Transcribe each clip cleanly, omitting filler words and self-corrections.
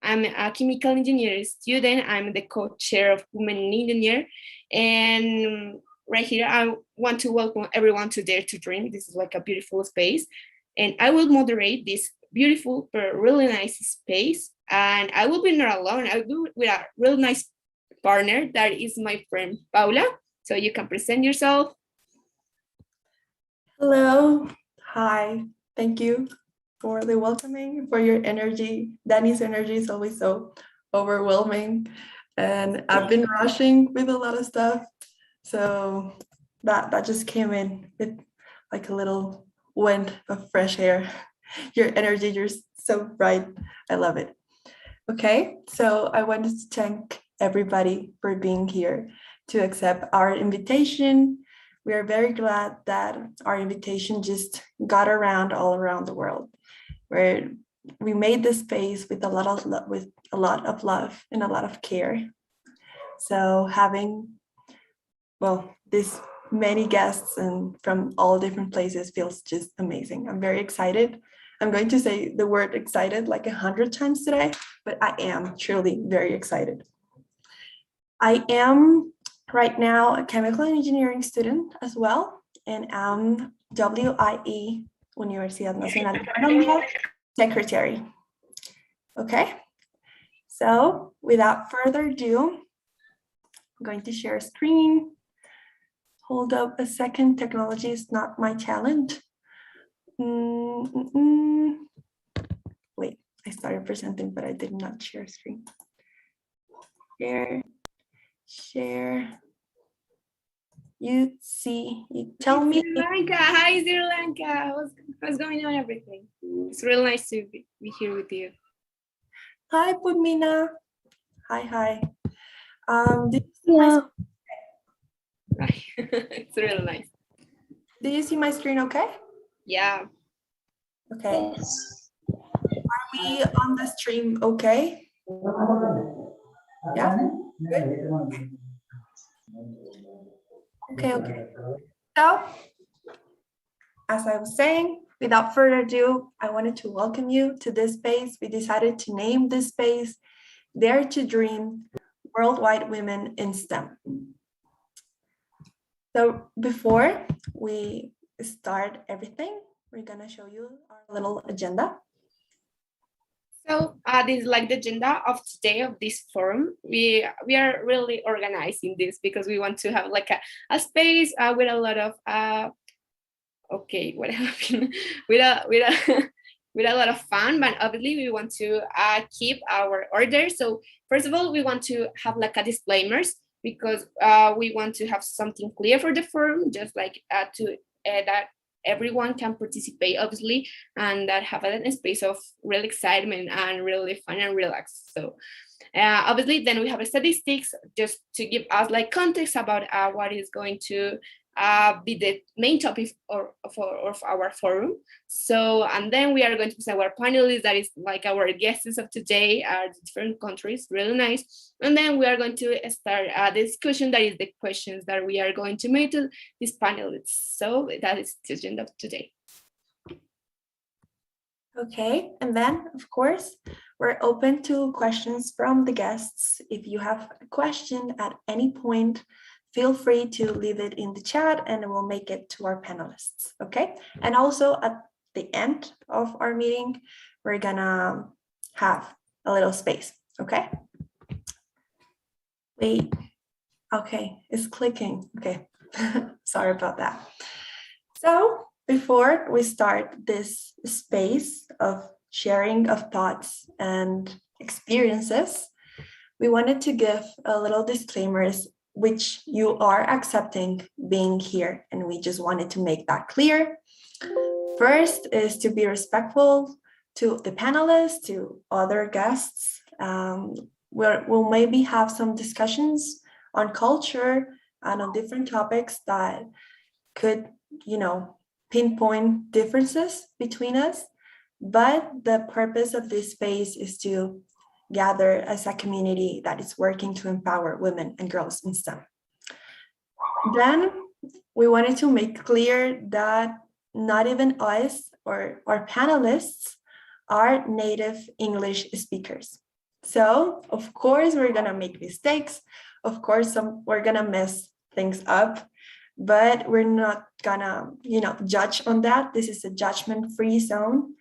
I'm a chemical engineering student. I'm the co-chair of Women in Engineer. And right here, I want to welcome everyone to Dare to Dream. This is like a beautiful space. And I will moderate this beautiful but really nice space. And I will be not alone. I will be with a really nice partner that is my friend Paula. So you can present yourself. Hello. Hi. Thank you for the welcoming, for your energy. Danny's energy is always so overwhelming. And I've been rushing with a lot of stuff. So that just came in with like a little wind of fresh air. Your energy, you're so bright. I love it. Okay, so I wanted to thank everybody for being here to accept our invitation. We are very glad that our invitation just got around all around the world, where we made this space with a lot of love and a lot of care. So having, well, this many guests and from all different places feels just amazing. I'm very excited. I'm going to say the word excited like 100 times today, but I am truly very excited. I am right now a chemical engineering student as well, and I'm WIE Universidad Nacional de Colombia secretary. Okay, so without further ado, I'm going to share a screen. Hold up a second, technology is not my talent. Wait, I started presenting, but I did not share screen. Share. You see, you tell me. Sri Lanka, hi Sri Lanka. What's going on, everything? It's really nice to be here with you. Hi, Pudmina. Hi. Did you see my Right. It's really nice. Did you see my screen okay? Yeah. Okay. Yes. Are we on the stream okay? Yeah. Good. Okay. So, as I was saying, without further ado, I wanted to welcome you to this space. We decided to name this space Dare to Dream, Worldwide Women in STEM. So before we start everything, we're gonna show you our little agenda. So this is like the agenda of today of this forum. We are really organizing this because we want to have like a space with a lot of okay, what happened? with a lot of fun, but obviously we want to keep our order. So first of all, we want to have like a disclaimers because we want to have something clear for the forum, just like that everyone can participate, obviously, and that have a space of real excitement and really fun and relaxed. So obviously, then we have statistics just to give us like context about what is going to be the main topic of our forum. So, and then we are going to present our panelists, that is like our guests of today are different countries, really nice. And then we are going to start a discussion, that is the questions that we are going to make to these panelists. So that is the agenda of today. Okay, and then of course, we're open to questions from the guests. If you have a question at any point, feel free to leave it in the chat and we'll make it to our panelists, okay? And also at the end of our meeting, we're gonna have a little space, okay? Wait, okay, it's clicking, okay. Sorry about that. So before we start this space of sharing of thoughts and experiences, we wanted to give a little disclaimers which you are accepting being here, and we just wanted to make that clear. First is to be respectful to the panelists, to other guests. We'll maybe have some discussions on culture and on different topics that could, pinpoint differences between us. But the purpose of this space is to gather as a community that is working to empower women and girls in STEM. Then we wanted to make clear that not even us or our panelists are native English speakers. So, of course, we're gonna make mistakes. Of course, we're gonna mess things up, but we're not gonna, judge on that. This is a judgment-free zone,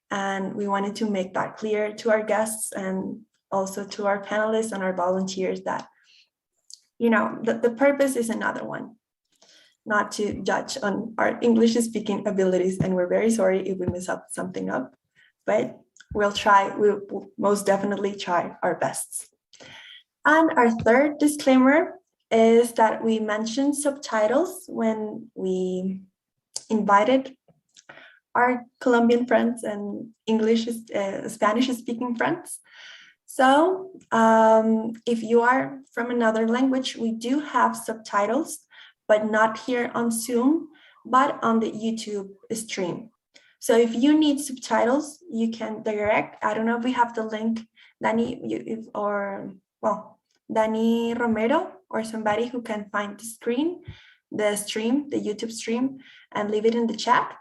and we wanted to make that clear to our guests and also to our panelists and our volunteers that, the purpose is another one, not to judge on our English speaking abilities. And we're very sorry if we mess up something up, but we'll most definitely try our best. And our third disclaimer is that we mentioned subtitles when we invited our Colombian friends and Spanish speaking friends. So if you are from another language, we do have subtitles, but not here on Zoom, but on the YouTube stream. So if you need subtitles, you can direct, I don't know if we have the link, Danny, Danny Romero or somebody who can find the YouTube stream, and leave it in the chat.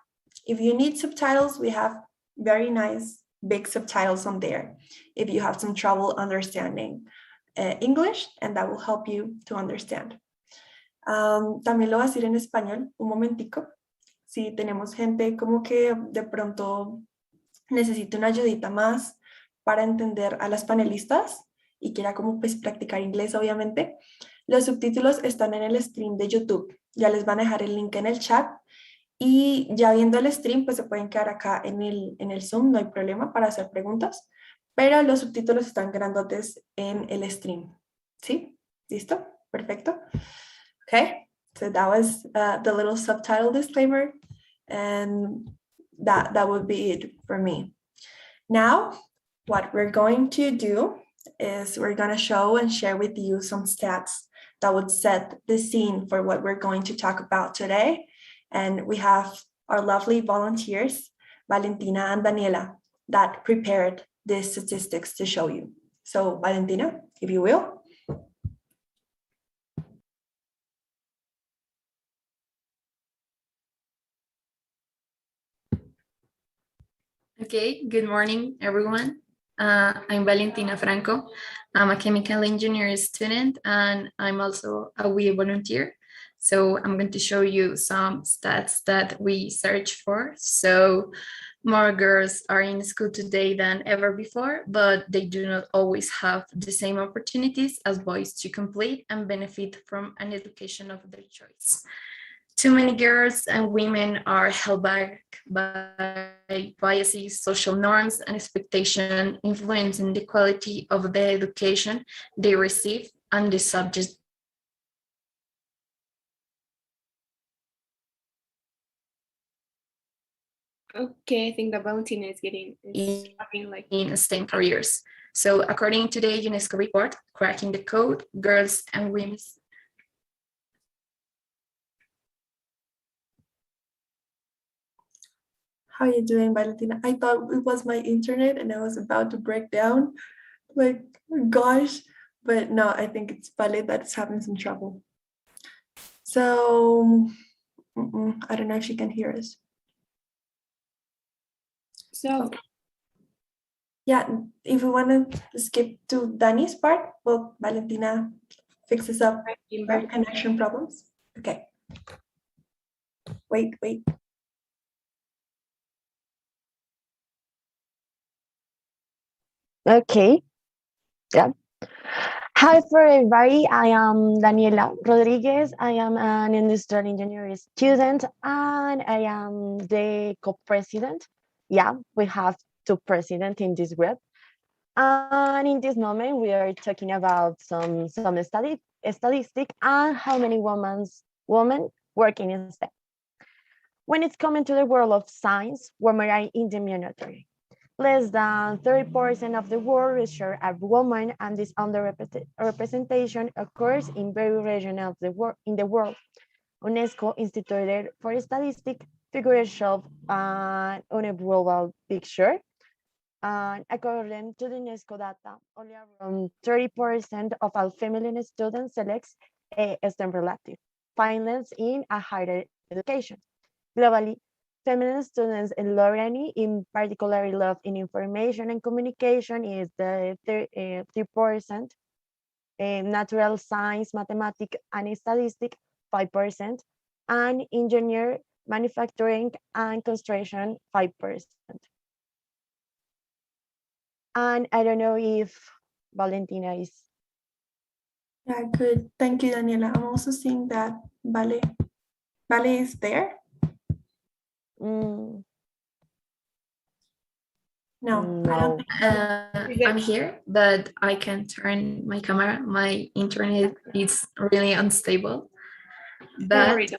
If you need subtitles, we have very nice big subtitles on there if you have some trouble understanding English, and that will help you to understand. También lo voy a decir en español, un momentico. Si tenemos gente como que de pronto necesita una ayudita más para entender a las panelistas y quiera como pues practicar inglés, obviamente, los subtítulos están en el stream de YouTube. Ya les van a dejar el link en el chat. Y ya viendo el stream, pues se pueden quedar acá en el Zoom, no hay problema para hacer preguntas, pero los subtítulos están grandotes en el stream. ¿Sí? ¿Listo? Perfecto. Okay, so that was the little subtitle disclaimer, and that would be it for me. Now, what we're going to do is we're going to show and share with you some stats that would set the scene for what we're going to talk about today. And we have our lovely volunteers, Valentina and Daniela, that prepared these statistics to show you. So Valentina, if you will. Okay, good morning, everyone. I'm Valentina Franco. I'm a chemical engineering student, and I'm also a WIE volunteer. So I'm going to show you some stats that we searched for. So more girls are in school today than ever before, but they do not always have the same opportunities as boys to complete and benefit from an education of their choice. Too many girls and women are held back by biases, social norms, and expectation influencing the quality of the education they receive and the subject. Okay, I think that Valentina is in STEM careers. So according to the UNESCO report, Cracking the Code, Girls and Women's. How are you doing, Valentina? I thought it was my internet and I was about to break down. Like, gosh, but no, I think it's Vale that's having some trouble. So, I don't know if she can hear us. So, yeah, if we want to skip to Dani's part, well, Valentina fixes up our connection problems. Okay. Wait. Okay, yeah. Hi for everybody, I am Daniela Rodriguez. I am an industrial engineering student and I am the co-president. Yeah, we have two presidents in this group. And in this moment, we are talking about some statistic and how many women working in STEM. When it's coming to the world of science, women are in the minority. Less than 30% of the world research are women, and this underrepresentation occurs in very regions of the world. In the world, UNESCO Institute for Statistics figures show on a global picture. And according to the UNESCO data, only around 30% of all female students select a STEM relative finance in a higher education. Globally, feminine students in learning, in particular love in information and communication, is the 3%, natural science, mathematics, and statistics, 5%, and engineer, manufacturing, and construction, 5%. And I don't know if Valentina is. Yeah, good. Thank you, Daniela. I'm also seeing that Vale is there. Mm, No, I no. don't think I'm here, but I can turn my camera. My internet is really unstable. But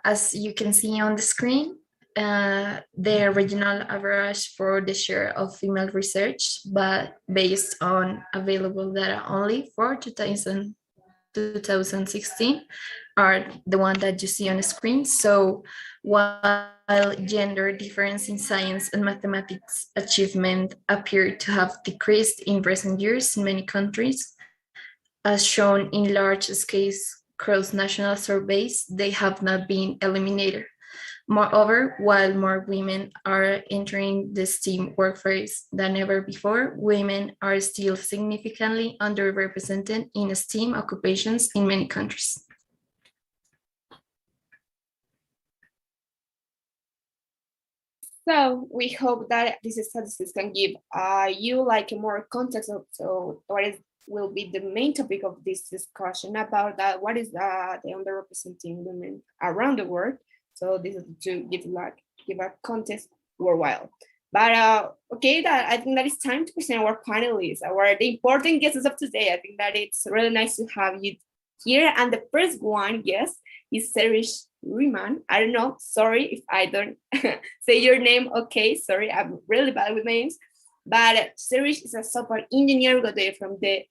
as you can see on the screen, the regional average for the share of female research, but based on available data only for 2016, are the one that you see on the screen. So while gender difference in science and mathematics achievement appear to have decreased in recent years in many countries, as shown in large-scale cross-national surveys, they have not been eliminated. Moreover, while more women are entering the STEAM workforce than ever before, women are still significantly underrepresented in STEAM occupations in many countries. So we hope that these statistics can give you like a more context of so will be the main topic of this discussion about that. What is the underrepresenting women around the world? So this is to give a context worldwide. But okay, that I think that it's time to present our panelists, the important guests of today. I think that it's really nice to have you here. And the first one, yes, is Serish Riemann. I don't know. Sorry if I don't say your name. Okay, sorry, I'm really bad with names. But Serish is a software engineer graduated from the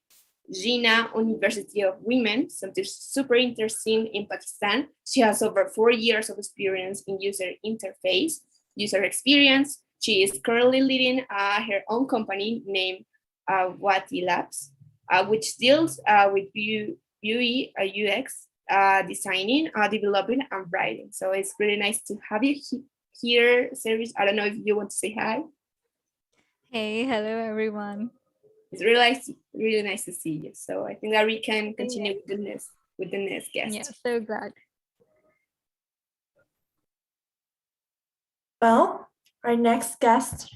Jinnah University of Women, something super interesting in Pakistan. She has over 4 years of experience in user interface, user experience. She is currently leading her own company named Wati Labs, which deals with UE, UX, designing, developing, and writing. So it's really nice to have you here, Service. I don't know if you want to say hi. Hey, hello everyone. It's really nice to see you. So I think that we can continue with the next guest. Yeah, so glad. Well, our next guest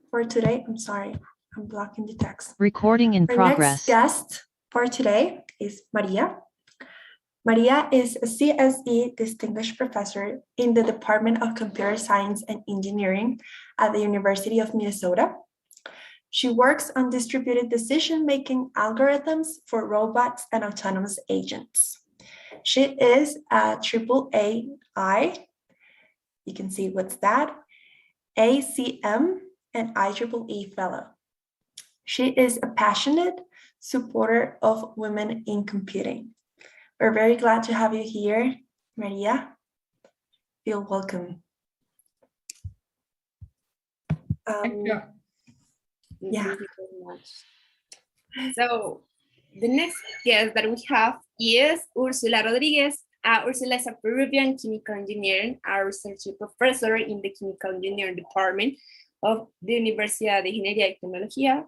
for today, I'm sorry, I'm blocking the text. Recording in progress. Our next guest for today is Maria. Maria is a CSE Distinguished Professor in the Department of Computer Science and Engineering at the University of Minnesota. She works on distributed decision-making algorithms for robots and autonomous agents. She is a AAAI, you can see what's that, ACM and IEEE Fellow. She is a passionate supporter of women in computing. We're very glad to have you here, Maria. Feel welcome. Yeah. Thank you very much. So the next guest that we have is Ursula Rodriguez. Ursula is a Peruvian chemical engineer, a research professor in the chemical engineering department of the Universidad de Ingeniería y Tecnología.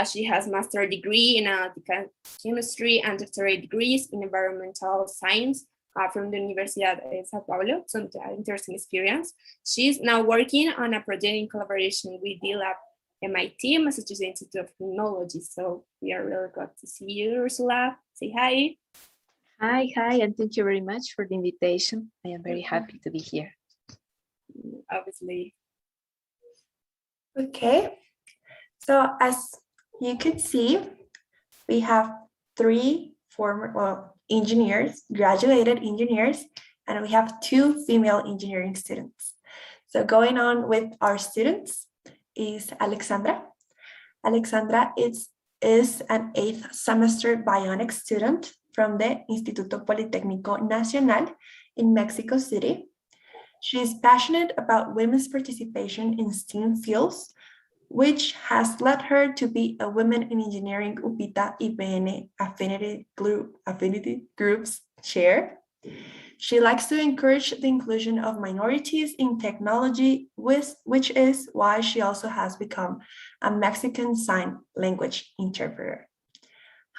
She has master's degree in analytical chemistry and doctorate degrees in environmental science from the Universidad de Sao Paulo. So interesting experience. She's now working on a project in collaboration with DLab MIT, Massachusetts Institute of Technology. So we are really glad to see you, Ursula. Say hi. Hi, and thank you very much for the invitation. I am very happy to be here. Obviously. Okay, so as you could see, we have 3 former engineers, graduated engineers, and we have 2 female engineering students. So going on with our students is Alexandra. Alexandra is an 8th semester bionics student from the Instituto Politécnico Nacional in Mexico City. She is passionate about women's participation in STEAM fields, which has led her to be a Women in Engineering UPITA IPN Affinity Groups chair. She likes to encourage the inclusion of minorities in technology, which is why she also has become a Mexican Sign Language interpreter.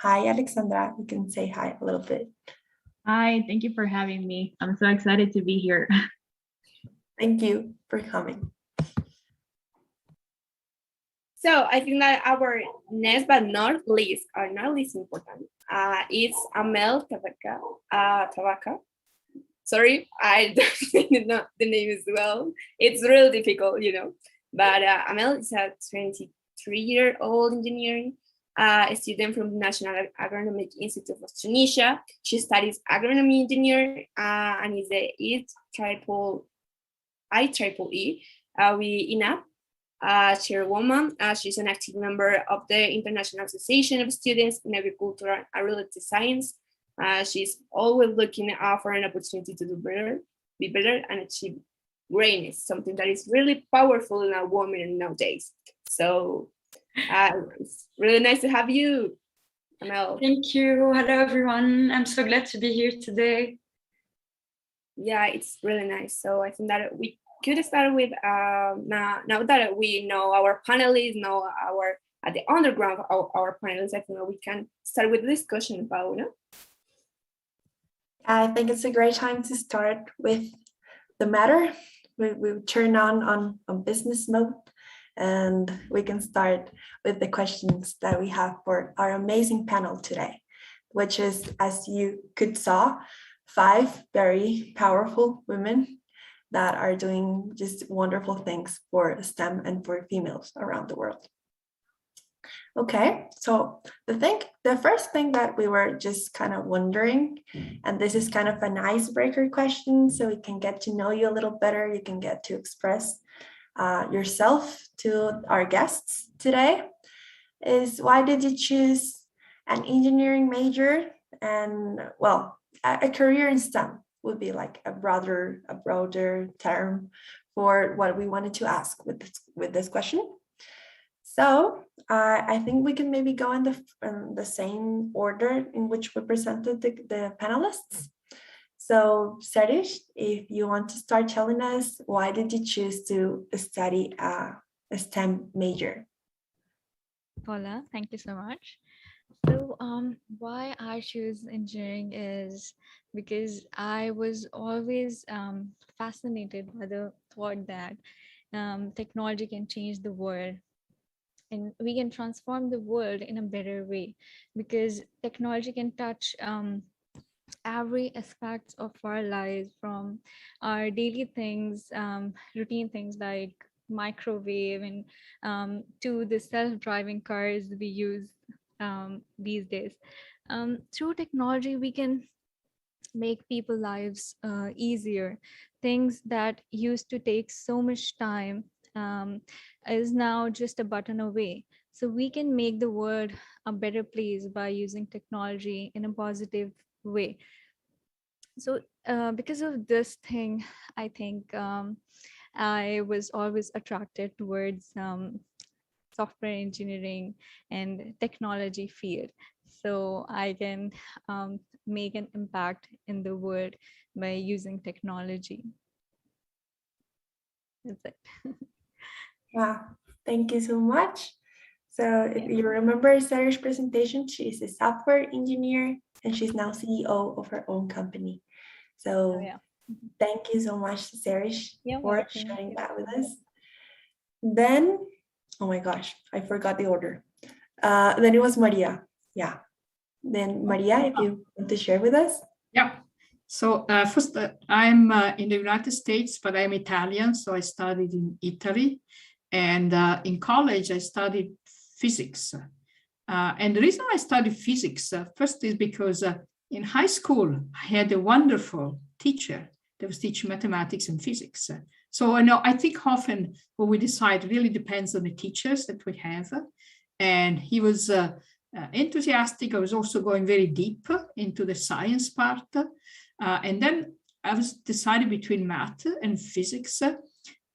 Hi, Alexandra. You can say hi a little bit. Hi, thank you for having me. I'm so excited to be here. Thank you for coming. So I think that our next but not least, or not least important, is Amel Tabaka. Sorry, I don't know the name as well. It's really difficult, you know. But Amel is a 23-year-old engineering student from the National Agronomic Institute of Tunisia. She studies agronomy engineer and is the IEEE WIE chairwoman. She's an active member of the International Association of Students in Agriculture and Related Science. She's always looking for an opportunity to do better, be better, and achieve greatness, something that is really powerful in a woman nowadays. So it's really nice to have you, Amel. Thank you. Hello, everyone. I'm so glad to be here today. Yeah, it's really nice. So I think that we could start with now that we know our panelists, know our at the underground of our panelists. I think that we can start with the discussion about, you know? I think it's a great time to start with the matter. We turn on business mode, and we can start with the questions that we have for our amazing panel today, which is, as you could saw, 5 very powerful women that are doing just wonderful things for STEM and for females around the world. Okay, so the first thing that we were just kind of wondering, and this is kind of an icebreaker question, so we can get to know you a little better. You can get to express yourself to our guests today, is why did you choose an engineering major? And well, a career in STEM would be like a broader term for what we wanted to ask with this question. So I think we can maybe go in the same order in which we presented the panelists. So Serish, if you want to start telling us, why did you choose to study a STEM major? Hola, thank you so much. So why I choose engineering is because I was always fascinated by the thought that technology can change the world. And we can transform the world in a better way, because technology can touch every aspect of our lives, from our daily things, routine things like microwave, and to the self-driving cars we use these days. Through technology, we can make people's lives easier. Things that used to take so much time is now just a button away. So we can make the world a better place by using technology in a positive way. So because of this thing, I think I was always attracted towards software engineering and technology field. So I can make an impact in the world by using technology. That's it. Wow, thank you so much. So if you remember Sarah's presentation, she's a software engineer and she's now CEO of her own company. So thank you so much, Sarah, for sharing that with us. Then, oh my gosh, I forgot the order. Then it was Maria. Yeah. Then Maria, if you want to share with us. Yeah. So first, I'm in the United States, but I'm Italian. So I studied in Italy. And in college, I studied physics. And the reason I studied physics, first is because in high school, I had a wonderful teacher that was teaching mathematics and physics. So I think often what we decide really depends on the teachers that we have. And he was enthusiastic. I was also going very deep into the science part. And then I was decided between math and physics.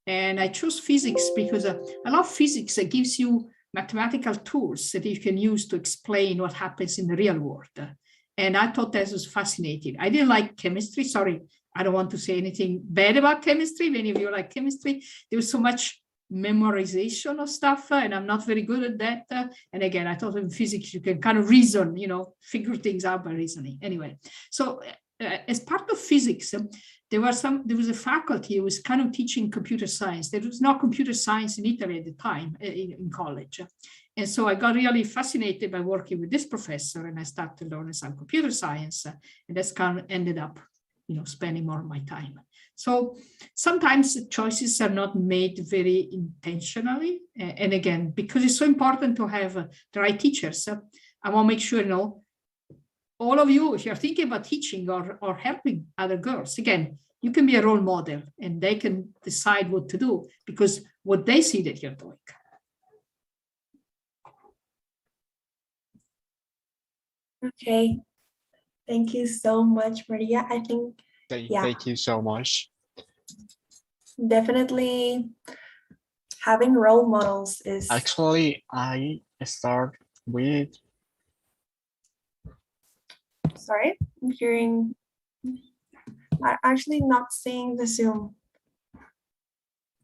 And I chose physics because I love physics. It gives you mathematical tools that you can use to explain what happens in the real world. And I thought that was fascinating. I didn't like chemistry. Sorry, I don't want to say anything bad about chemistry. Many of you like chemistry. There was so much memorization of stuff, and I'm not very good at that. And again, I thought in physics, you can kind of reason, figure things out by reasoning. Anyway, so as part of physics, there was a faculty who was kind of teaching computer science. There was no computer science in Italy at the time in college. And so I got really fascinated by working with this professor, and I started learning some computer science, and that's kind of ended up, spending more of my time. So sometimes choices are not made very intentionally. And again, because it's so important to have the right teachers, I want to make sure, all of you, if you're thinking about teaching or helping other girls, again, you can be a role model and they can decide what to do because what they see that you're doing. Okay, thank you so much, Maria. I think, Thank you so much. Definitely having role models is... Actually, I start with... Sorry, I'm hearing... I'm actually not seeing the Zoom,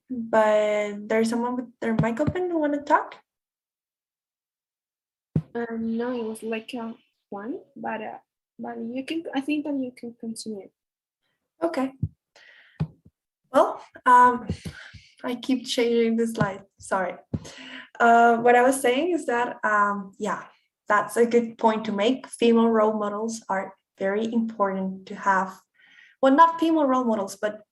but there's someone with their mic open who want to talk? No, it was like one, but you can. I think that you can continue. Okay. Well, I keep changing the slide. Sorry. What I was saying is that, yeah, that's a good point to make. Female role models are very important to have. Well, not female role models, but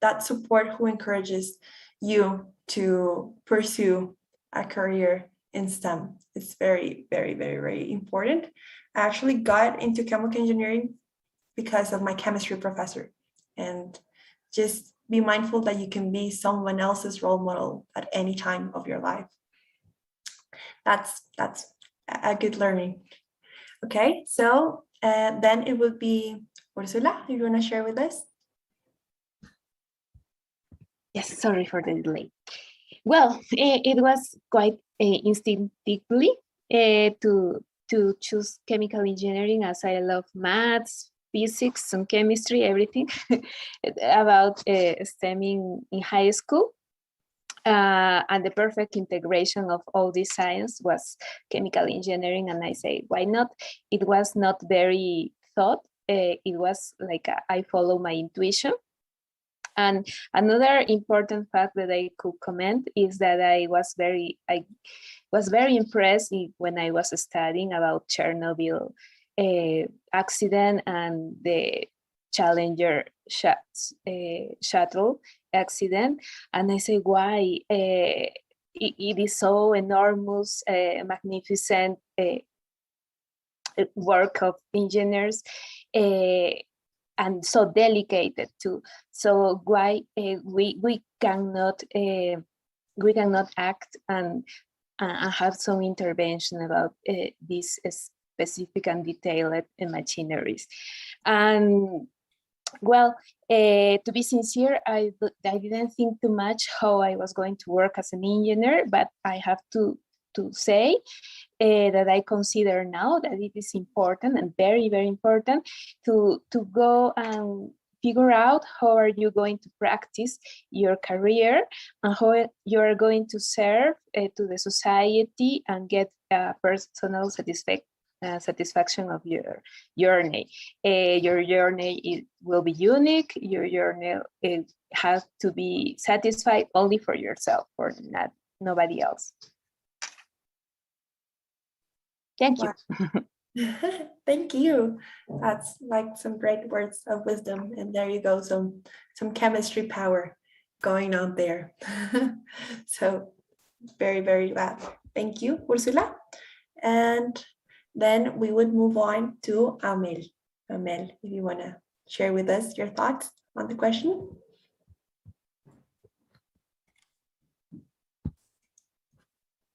that support who encourages you to pursue a career in STEM. It's very, very, very, very important. I actually got into chemical engineering because of my chemistry professor, and just be mindful that you can be someone else's role model at any time of your life. That's a good learning. Okay, so then it would be Ursula, you want to share with us? Yes, sorry for the delay. Well, it was quite instinctively to choose chemical engineering, as I love maths, physics, and chemistry, everything about STEM in high school. And the perfect integration of all this science was chemical engineering, and I say, why not? It was not very thought. It was like I follow my intuition. And another important fact that I could comment is that I was very impressed when I was studying about Chernobyl accident and the Challenger shuttle accident. And I say, why? It is so enormous, magnificent work of engineers. And so delicate too. So why we cannot act and have some intervention about these specific and detailed machineries. And well, to be sincere, I didn't think too much how I was going to work as an engineer, but I have to say that I consider now that it is important and very, very important to go and figure out how are you going to practice your career and how you are going to serve to the society and get personal satisfaction of your journey. Your journey will be unique. Your journey has to be satisfied only for yourself, for nobody else. Thank you. Thank you. That's like some great words of wisdom. And there you go, some chemistry power going on there. So very, very glad. Thank you, Ursula. And then we would move on to Amel. Amel, if you want to share with us your thoughts on the question.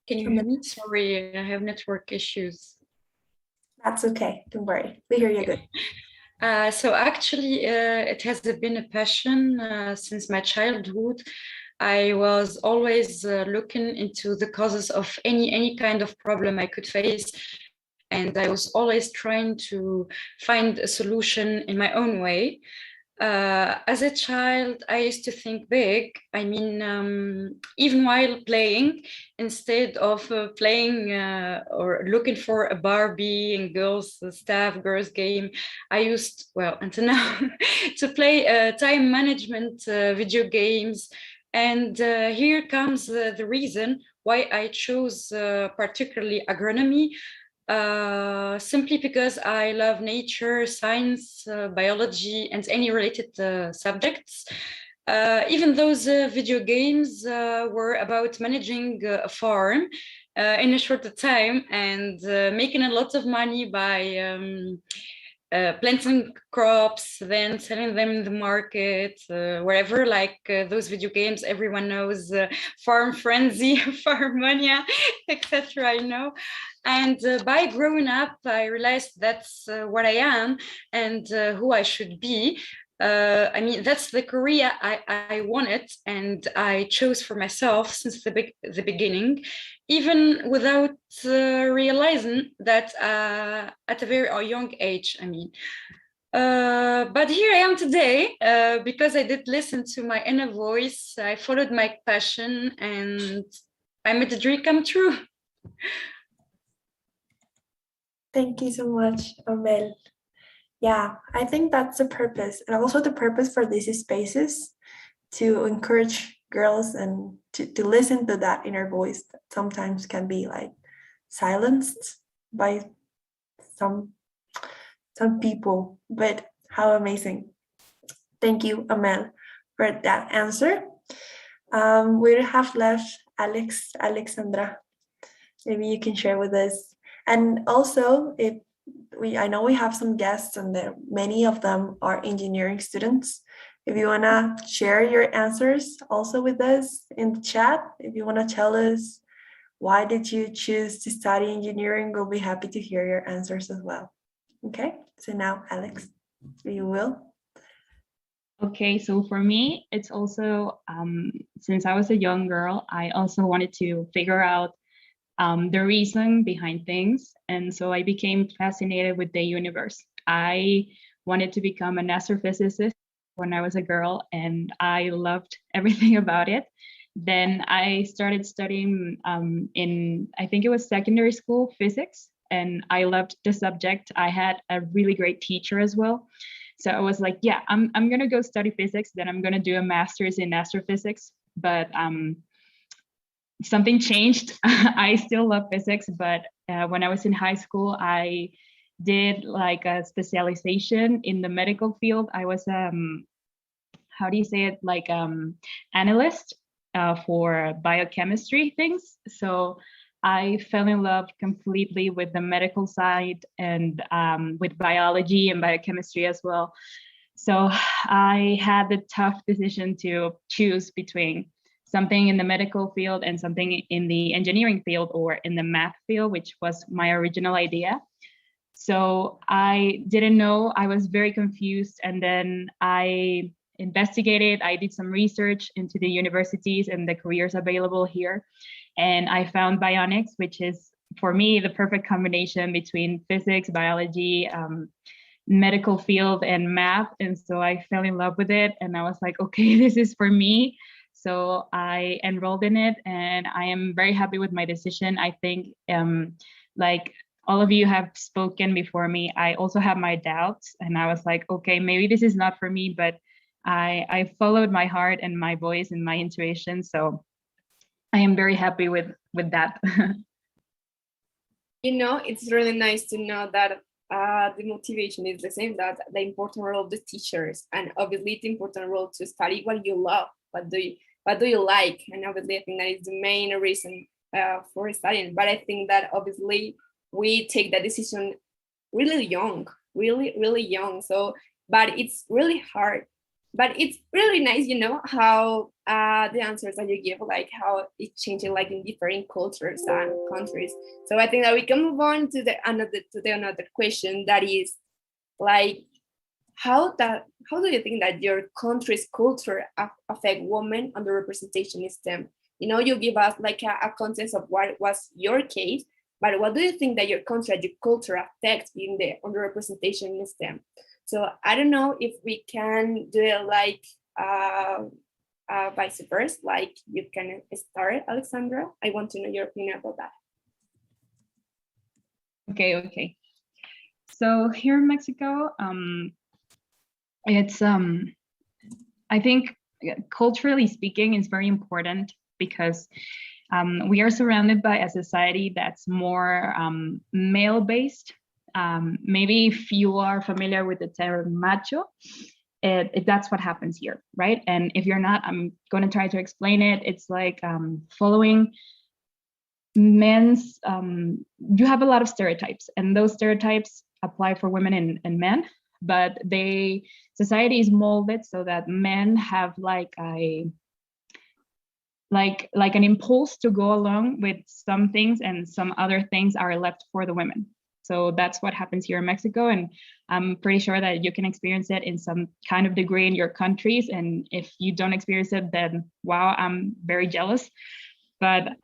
Can you hear me? Sorry, I have network issues. That's okay, don't worry. We hear you good. So actually, it has been a passion since my childhood. I was always looking into the causes of any kind of problem I could face. and I was always trying to find a solution in my own way. As a child, I used to think big. I mean, even while playing, instead of playing or looking for a Barbie and girls game, I used, well, until now, to play time management video games. And here comes the reason why I chose particularly agronomy. Simply because I love nature, science, biology, and any related subjects. Even those video games were about managing a farm in a short time and making a lot of money by planting crops, then selling them in the market, wherever, like those video games everyone knows, Farm Frenzy, Farmania, etc. I know. And by growing up, I realized that's what I am and who I should be. I mean, that's the career I wanted and I chose for myself since the beginning, even without realizing that at a very young age, I mean. But here I am today because I did listen to my inner voice, I followed my passion, and I made the dream come true. Thank you so much, Amel. Yeah, I think that's the purpose, and also the purpose for these spaces, to encourage girls and to listen to that inner voice that sometimes can be like silenced by some people. But how amazing. Thank you, Amel, for that answer. We have left Alexandra. Maybe you can share with us. And also, I know we have some guests and many of them are engineering students. If you wanna share your answers also with us in the chat, if you wanna tell us why did you choose to study engineering, we'll be happy to hear your answers as well. Okay, so now Alex, you will. Okay, so for me, it's also, since I was a young girl, I also wanted to figure out the reason behind things. And so I became fascinated with the universe. I wanted to become an astrophysicist when I was a girl, and I loved everything about it. Then I started studying in, I think it was secondary school, physics, and I loved the subject. I had a really great teacher as well. So I was like, yeah, I'm gonna go study physics, then I'm gonna do a master's in astrophysics. But something changed. I still love physics, but when I was in high school, I did like a specialization in the medical field. I was, how do you say it, like analyst for biochemistry things. So I fell in love completely with the medical side and with biology and biochemistry as well. So I had the tough decision to choose between something in the medical field and something in the engineering field or in the math field, which was my original idea. So I didn't know, I was very confused. And then I investigated, I did some research into the universities and the careers available here. And I found bionics, which is for me, the perfect combination between physics, biology, medical field and math. And so I fell in love with it and I was like, okay, this is for me. So I enrolled in it and I am very happy with my decision. I think like all of you have spoken before me, I also have my doubts and I was like, okay, maybe this is not for me, but I followed my heart and my voice and my intuition. So I am very happy with that. You know, it's really nice to know that the motivation is the same, that the important role of the teachers and obviously the important role to study what you love, what do you like, and obviously I think that is the main reason for studying. But I think that obviously we take that decision really young, really young. So, but it's really hard. But it's really nice, you know, how the answers that you give, like how it's changing, like in different cultures and countries. So I think that we can move on to another question, that is like, how do you think that your country's culture affect women on the representation system? You know, you give us like a context of what was your case, but what do you think that your country, your culture affects in the underrepresentation in STEM? So I don't know if we can do it like vice versa, like you can start, Alexandra. I want to know your opinion about that. Okay. So here in Mexico, it's I think culturally speaking, it's very important because we are surrounded by a society that's more male-based. Maybe if you are familiar with the term macho, that's what happens here, right? And if you're not, I'm going to try to explain it. It's like following men's, you have a lot of stereotypes, and those stereotypes apply for women and men, but society is molded so that men have like an impulse to go along with some things, and some other things are left for the women. So that's what happens here in Mexico, and I'm pretty sure that you can experience it in some kind of degree in your countries, and if you don't experience it, then wow, I'm very jealous. But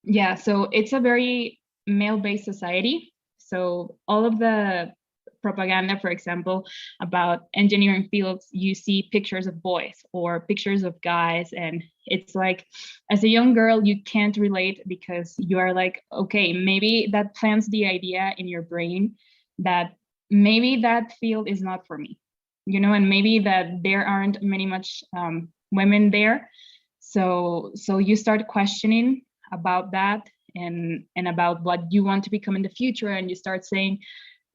yeah, so it's a very male-based society. So all of the propaganda, for example, about engineering fields, you see pictures of boys or pictures of guys, and it's like, as a young girl, you can't relate because you are like, okay, maybe that plants the idea in your brain that maybe that field is not for me, you know, and maybe that there aren't much women there. So you start questioning about that and about what you want to become in the future, and you start saying,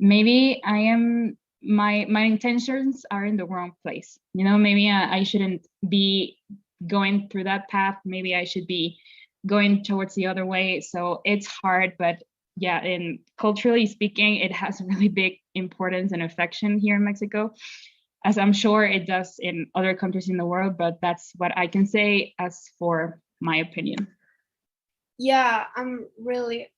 maybe my intentions are in the wrong place, you know, maybe I shouldn't be going through that path, maybe I should be going towards the other way. So it's hard, but yeah, and culturally speaking, it has really big importance and affection here in Mexico, as I'm sure it does in other countries in the world, but that's what I can say as for my opinion. Yeah, I'm really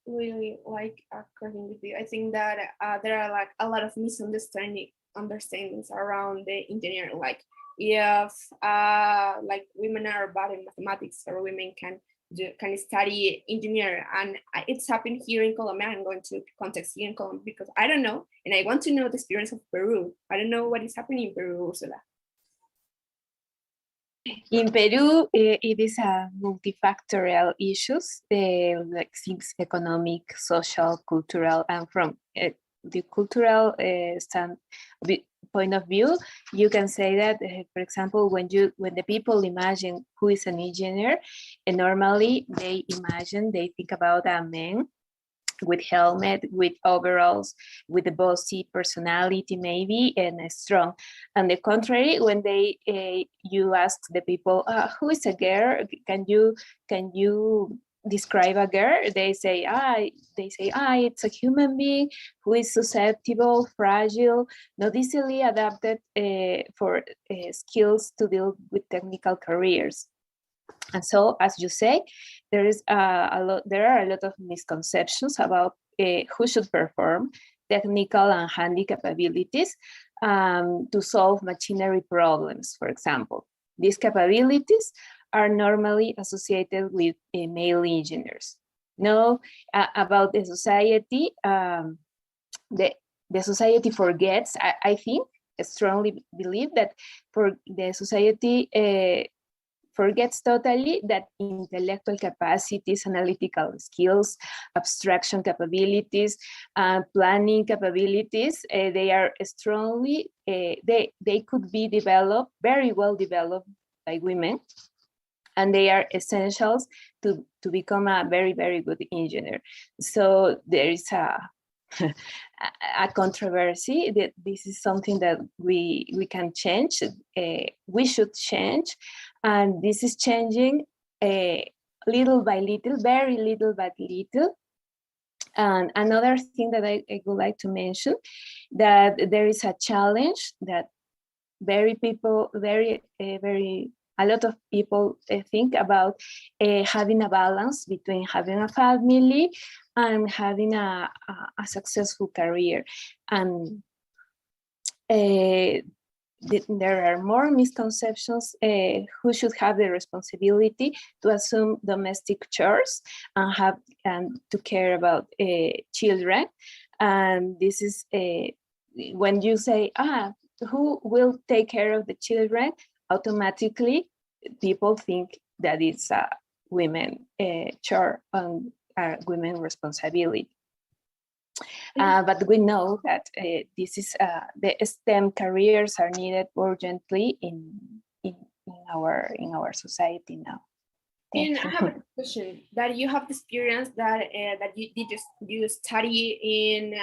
like agreeing with you. I think that there are like a lot of understandings around the engineering. Like if like women are bad in mathematics, or women can study engineer, and it's happened here in Colombia. I'm going to context here in Colombia because I don't know, and I want to know the experience of Peru. I don't know what is happening in Peru, Ursula. In Peru, it is a multifactorial issues, like things economic, social, cultural, and from the cultural point of view, you can say that, for example, when the people imagine who is an engineer, and normally they think about a man with helmet, with overalls, with a bossy personality maybe, and strong. On the contrary, when you ask the people, who is a girl? Can you describe a girl? They say, it's a human being who is susceptible, fragile, not easily adapted for skills to deal with technical careers. And so, as you say, there are a lot of misconceptions about who should perform technical and handy capabilities to solve machinery problems, for example. These capabilities are normally associated with male engineers. No, about the society, the society forgets, I think, I strongly believe that for the society forgets totally that intellectual capacities, analytical skills, abstraction capabilities, planning capabilities, they are strongly, they could be developed, very well developed by women, and they are essentials to become a very, very good engineer. So there is a controversy that this is something that we can change, we should change, and this is changing little by little, very little by little. And another thing that I would like to mention, that there is a challenge that a lot of people think about having a balance between having a family and having a there are more misconceptions who should have the responsibility to assume domestic chores and to care about children. And this is when you say, who will take care of the children? Automatically, people think that it's a women chore and a women responsibility. But we know that this is the STEM careers are needed urgently in our society now. And I have a question that you have the experience that you study in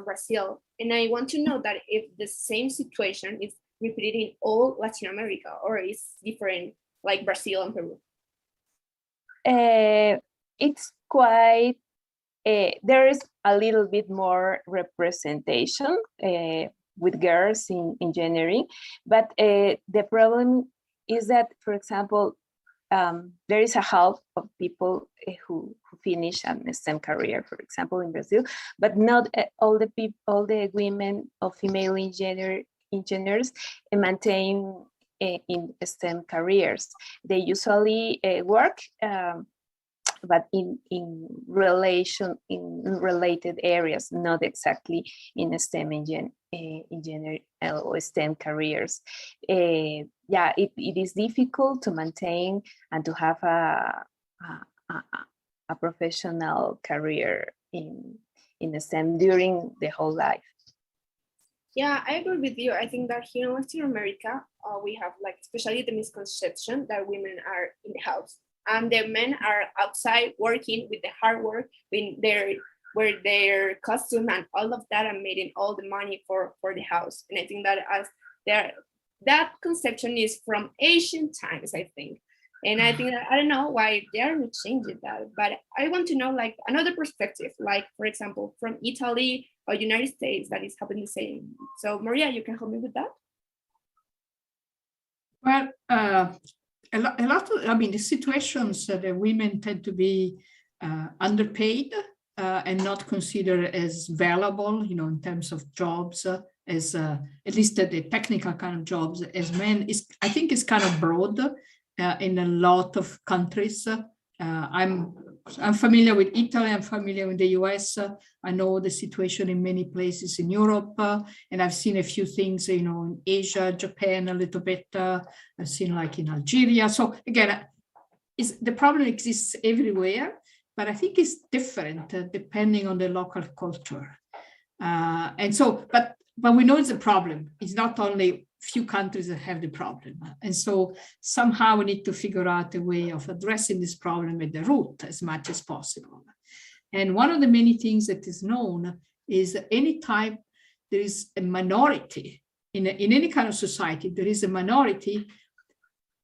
Brazil, and I want to know that if the same situation is repeated in all Latin America or is different, like Brazil and Peru. It's quite. There is a little bit more representation with girls in engineering, but the problem is that, for example, there is a half of people who finish a STEM career, for example, in Brazil, but not all the women or female engineers maintain in STEM careers. They usually work, but in related areas, not exactly in STEM engineering or STEM careers. Yeah, it is difficult to maintain and to have a professional career in STEM during the whole life. Yeah, I agree with you. I think that here in Latin America, we have like especially the misconception that women are in the house and the men are outside working with the hard work, wear their costume and all of that, and making all the money for the house. And I think that that conception is from ancient times, I think. And I think that, I don't know why they are not changing that, but I want to know like another perspective, like for example, from Italy or United States, that is happening the same. So Maria, you can help me with that? Well, a lot of, I mean, the situations that women tend to be underpaid and not considered as valuable, you know, in terms of jobs, as at least the technical kind of jobs as men, is, I think, is kind of broad in a lot of countries. I'm familiar with Italy, I'm familiar with the US, I know the situation in many places in Europe, and I've seen a few things, you know, in Asia, Japan a little bit, I've seen like in Algeria. So again, the problem exists everywhere, but I think it's different depending on the local culture. And so, but we know it's a problem. It's not only few countries that have the problem. And so somehow we need to figure out a way of addressing this problem at the root as much as possible. And one of the many things that is known is anytime there is a minority in any kind of society, there is a minority,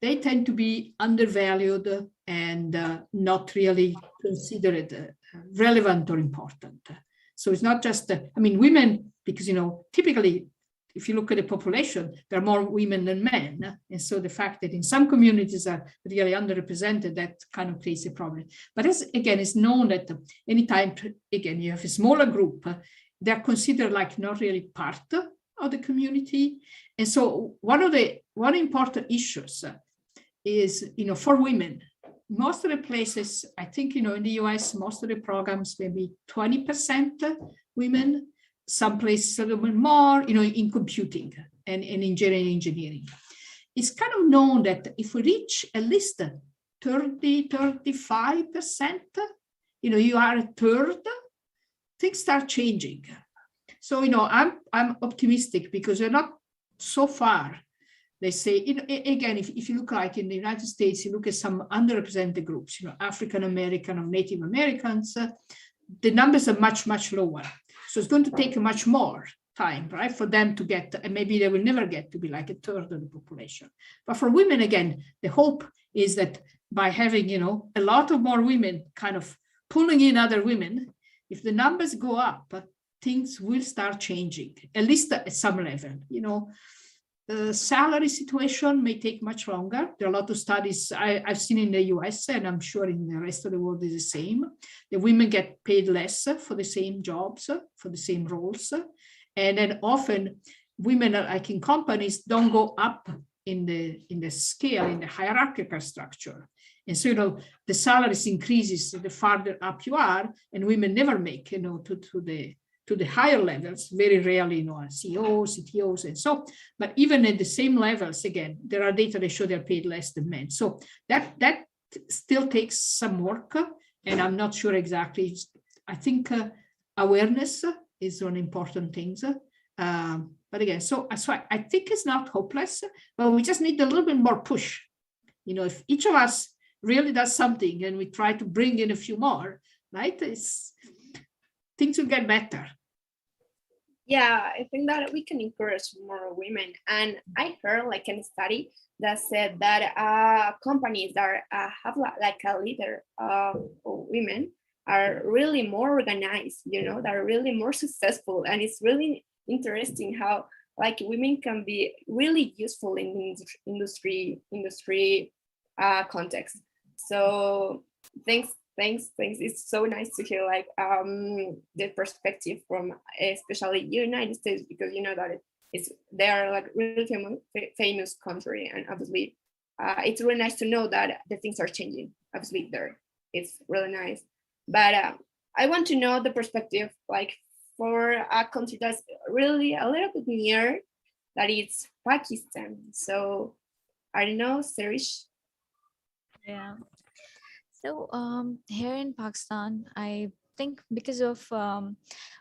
they tend to be undervalued and not really considered relevant or important. So it's not just, I mean, women, because, you know, typically, if you look at the population, there are more women than men. And so the fact that in some communities are really underrepresented, that kind of creates a problem. But as again, it's known that anytime, again, you have a smaller group, they're considered like not really part of the community. And so one important issues is, you know, for women, most of the places, I think, you know, in the US, most of the programs, maybe 20% women, some places a little bit more, you know, in computing and in engineering. It's kind of known that if we reach at least 30-35%, you know, you are a third, things start changing. So, you know, I'm optimistic because we're not so far. They say, you know, again, if you look like in the United States, you look at some underrepresented groups, you know, African American or Native Americans, the numbers are much, much lower. So it's going to take much more time, right, for them to get, and maybe they will never get to be like a third of the population. But for women, again, the hope is that by having, you know, a lot of more women kind of pulling in other women, if the numbers go up, things will start changing, at least at some level, you know. The salary situation may take much longer. There are a lot of studies I've seen in the US, and I'm sure in the rest of the world is the same. The women get paid less for the same jobs, for the same roles. And then often women like in companies don't go up in the scale, in the hierarchical structure. And so, the salaries increases the farther up you are, and women never make, to the higher levels, very rarely, CEOs, CTOs, and so. But even at the same levels, again, there are data that show they're paid less than men. So that still takes some work, and I'm not sure exactly. I think awareness is one important thing. But again, so I think it's not hopeless, but we just need a little bit more push. If each of us really does something and we try to bring in a few more, right? Things will get better. Yeah, I think that we can encourage more women. And I heard like in a study that said that companies that have like a leader of women are really more organized, that are really more successful. And it's really interesting how like women can be really useful in industry context. So thanks. It's so nice to hear like the perspective from especially United States, because that they are like really famous country, and obviously it's really nice to know that the things are changing. Obviously, there it's really nice, but I want to know the perspective like for a country that's really a little bit near, that it's Pakistan. So I don't know, Serish. Yeah. So here in Pakistan, I think because of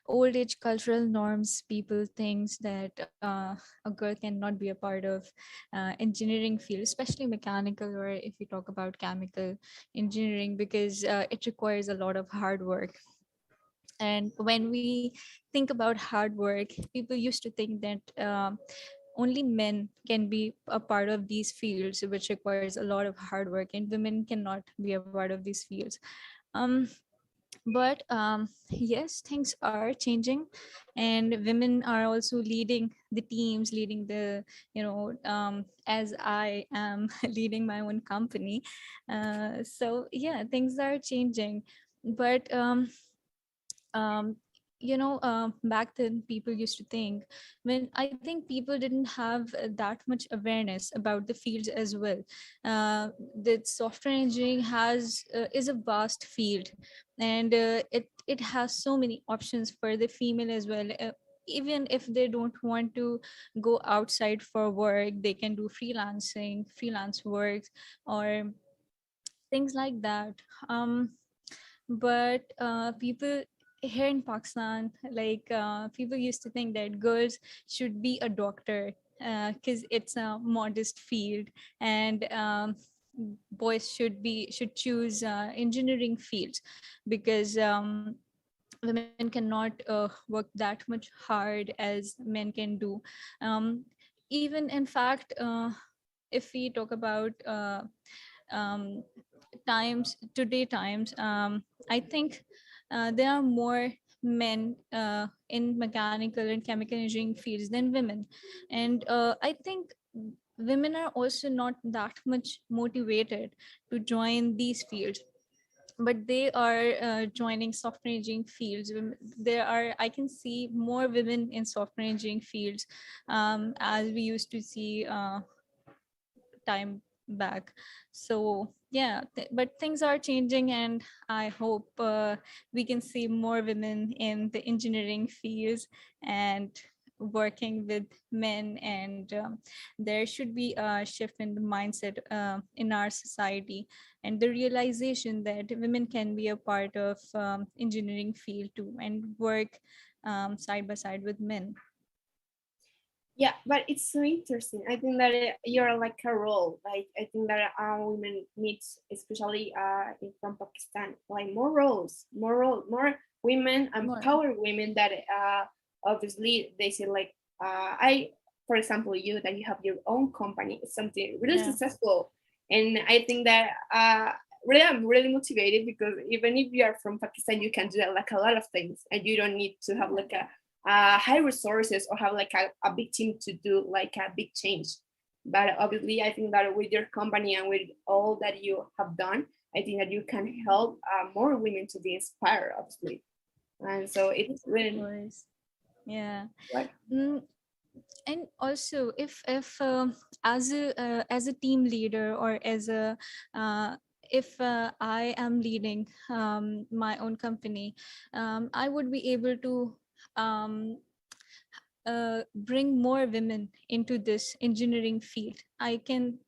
old age cultural norms, people think that a girl cannot be a part of engineering field, especially mechanical, or if you talk about chemical engineering, because it requires a lot of hard work. And when we think about hard work, people used to think that only men can be a part of these fields, which requires a lot of hard work, and women cannot be a part of these fields. Um, but yes, things are changing, and women are also leading the teams, leading the, as I am leading my own company. So yeah, things are changing. But um, back then people used to think, when I think people didn't have that much awareness about the fields as well. The software engineering is a vast field, and it has so many options for the female as well. Even if they don't want to go outside for work, they can do freelance work, or things like that. But people here in Pakistan, like people used to think that girls should be a doctor because it's a modest field, and boys should choose engineering fields, because women cannot work that much hard as men can do. Even in fact, if we talk about um, times, I think there are more men in mechanical and chemical engineering fields than women. And I think women are also not that much motivated to join these fields, but they are joining software engineering fields. There are, I can see more women in software engineering fields, as we used to see time back. So yeah, but things are changing, and I hope we can see more women in the engineering fields and working with men. And there should be a shift in the mindset in our society, and the realization that women can be a part of engineering field too, and work side by side with men. Yeah, but it's so interesting. I think that you're like a role. Like I think that women needs, especially from Pakistan, like more roles, more women, empowered women that obviously they say like for example, you that you have your own company, it's something really successful, and I think that really I'm really motivated, because even if you are from Pakistan, you can do like a lot of things, and you don't need to have like a high resources or have like a big team to do like a big change. But obviously I think that with your company and with all that you have done, I think that you can help more women to be inspired, obviously. And so it's really yeah. like, and also if as a team leader, or as a if I am leading my own company, I would be able to um, bring more women into this engineering field. I can,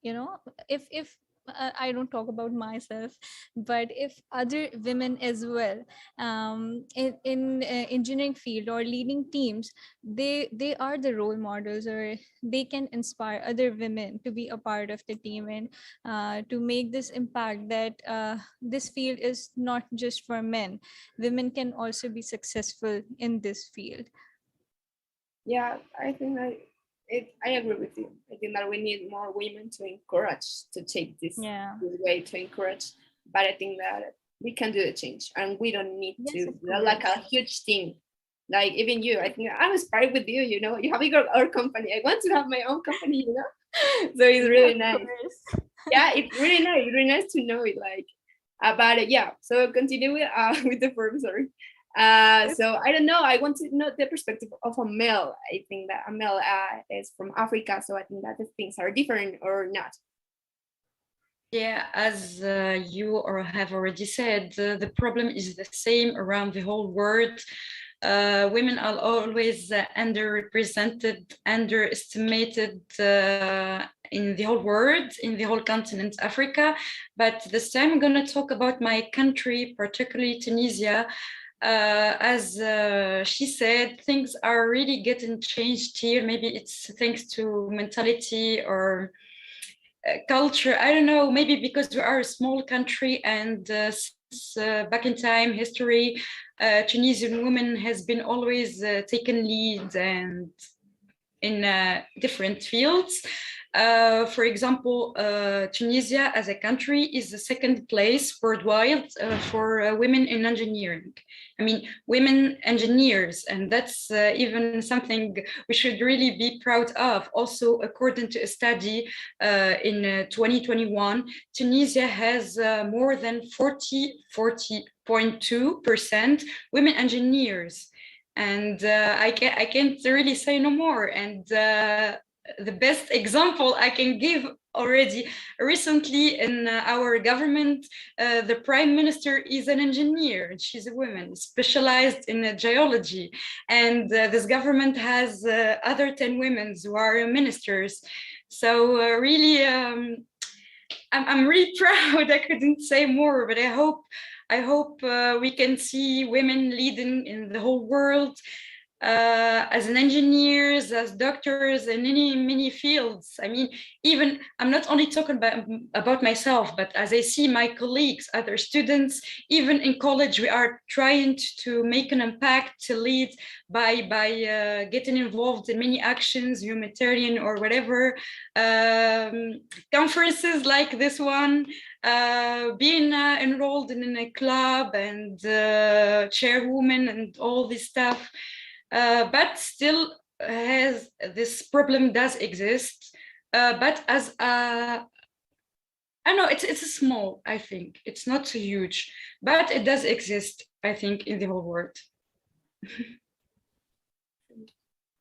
if I don't talk about myself, but if other women as well, in engineering field or leading teams, they are the role models, or they can inspire other women to be a part of the team, and to make this impact that this field is not just for men. Women can also be successful in this field. Yeah, I think I agree with you. I think that we need more women to encourage to take Yeah. this way to encourage. But I think that we can do the change, and we don't need Yes, to of like a course. huge team. Like even you, I think I'm inspired with you. You know, you have your own company. I want to have my own company. You know, so it's really Of nice. course. Yeah, it's really nice. Really nice to know it. Like about it. Yeah. So continue with with the firm. Sorry. So I don't know. I want to know the perspective of a male. I think that a male is from Africa, so I think that the things are different or not. Yeah, as you or have already said, the problem is the same around the whole world. Women are always underrepresented, underestimated in the whole world, in the whole continent, Africa. But this time I'm going to talk about my country, particularly Tunisia. As she said, things are really getting changed here. Maybe it's thanks to mentality or culture. I don't know, maybe because we are a small country, and since back in time history, Tunisian women has been always taken lead and in different fields. For example, Tunisia as a country is the second place worldwide for women in engineering. I mean, women engineers, and that's even something we should really be proud of. Also, according to a study in 2021, Tunisia has more than 40.2% women engineers. And I can't really say no more. And the best example I can give already recently in our government, the prime minister is an engineer, and she's a woman specialized in geology. And this government has other 10 women who are ministers. So really, I'm really proud. I couldn't say more, but I hope we can see women leading in the whole world, as an engineers, as doctors, in many fields. I mean, even I'm not only talking about myself, but as I see my colleagues, other students, even in college, we are trying to make an impact, to lead by getting involved in many actions, humanitarian or whatever, conferences like this one, being enrolled in a club and chairwoman and all this stuff. But still has this problem does exist, but as I know it's a small, I think it's not so huge, but it does exist, I think, in the whole world.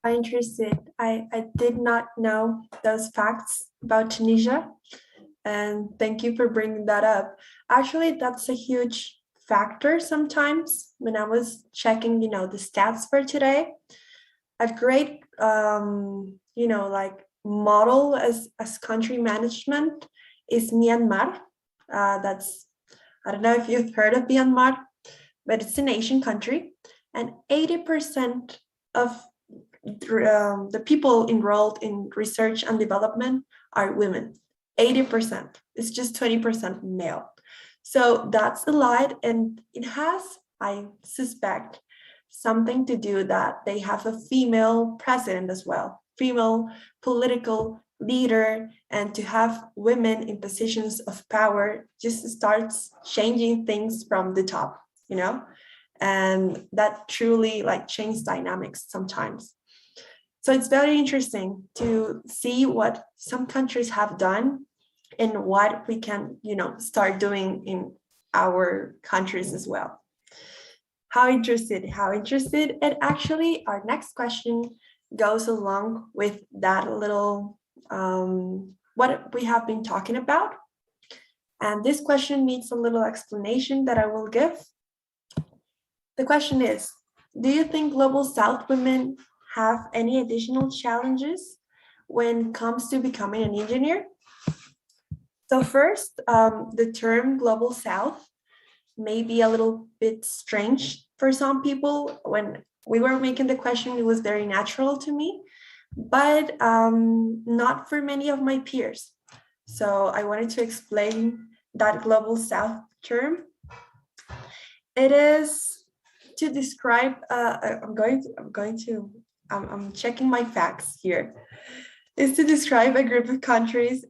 I'm interested. I did not know those facts about Tunisia, and thank you for bringing that up. Actually, that's a huge factor sometimes when I was checking, the stats for today. A great, like model as country management is Myanmar. That's, I don't know if you've heard of Myanmar, but it's an Asian country, and 80% of the people enrolled in research and development are women. 80%. It's just 20% male. So that's a lot, and it has, I suspect, something to do that they have a female president as well, female political leader, and to have women in positions of power just starts changing things from the top, and that truly changes dynamics sometimes. So it's very interesting to see what some countries have done and what we can, start doing in our countries as well. How interested. And actually, our next question goes along with that little what we have been talking about. And this question needs a little explanation that I will give. The question is, do you think Global South women have any additional challenges when it comes to becoming an engineer? So first, the term Global South may be a little bit strange for some people. When we were making the question, it was very natural to me, but not for many of my peers. So I wanted to explain that Global South term. It is to describe, I'm checking my facts here, is to describe a group of countries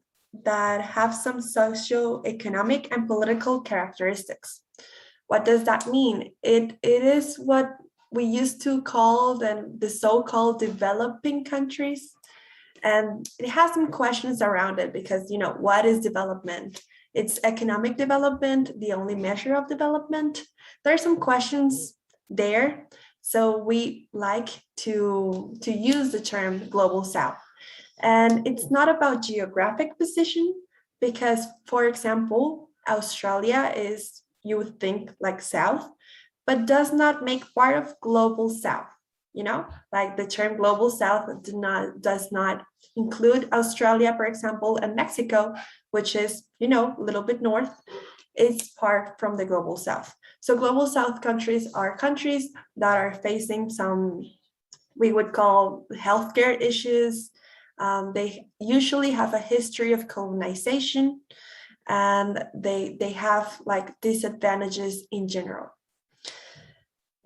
that have some socio-economic and political characteristics. What does that mean? It is what we used to call the so-called developing countries. And it has some questions around it because, you know, what is development? It's economic development, the only measure of development. There are some questions there. So we like to use the term Global South. And it's not about geographic position because, for example, Australia is, you would think, like South, but does not make part of Global South. You know, like the term Global South does not include Australia, for example, and Mexico, which is, you know, a little bit north, is part from the Global South. So Global South countries are countries that are facing some, we would call, healthcare issues. They usually have a history of colonization, and they have like disadvantages in general.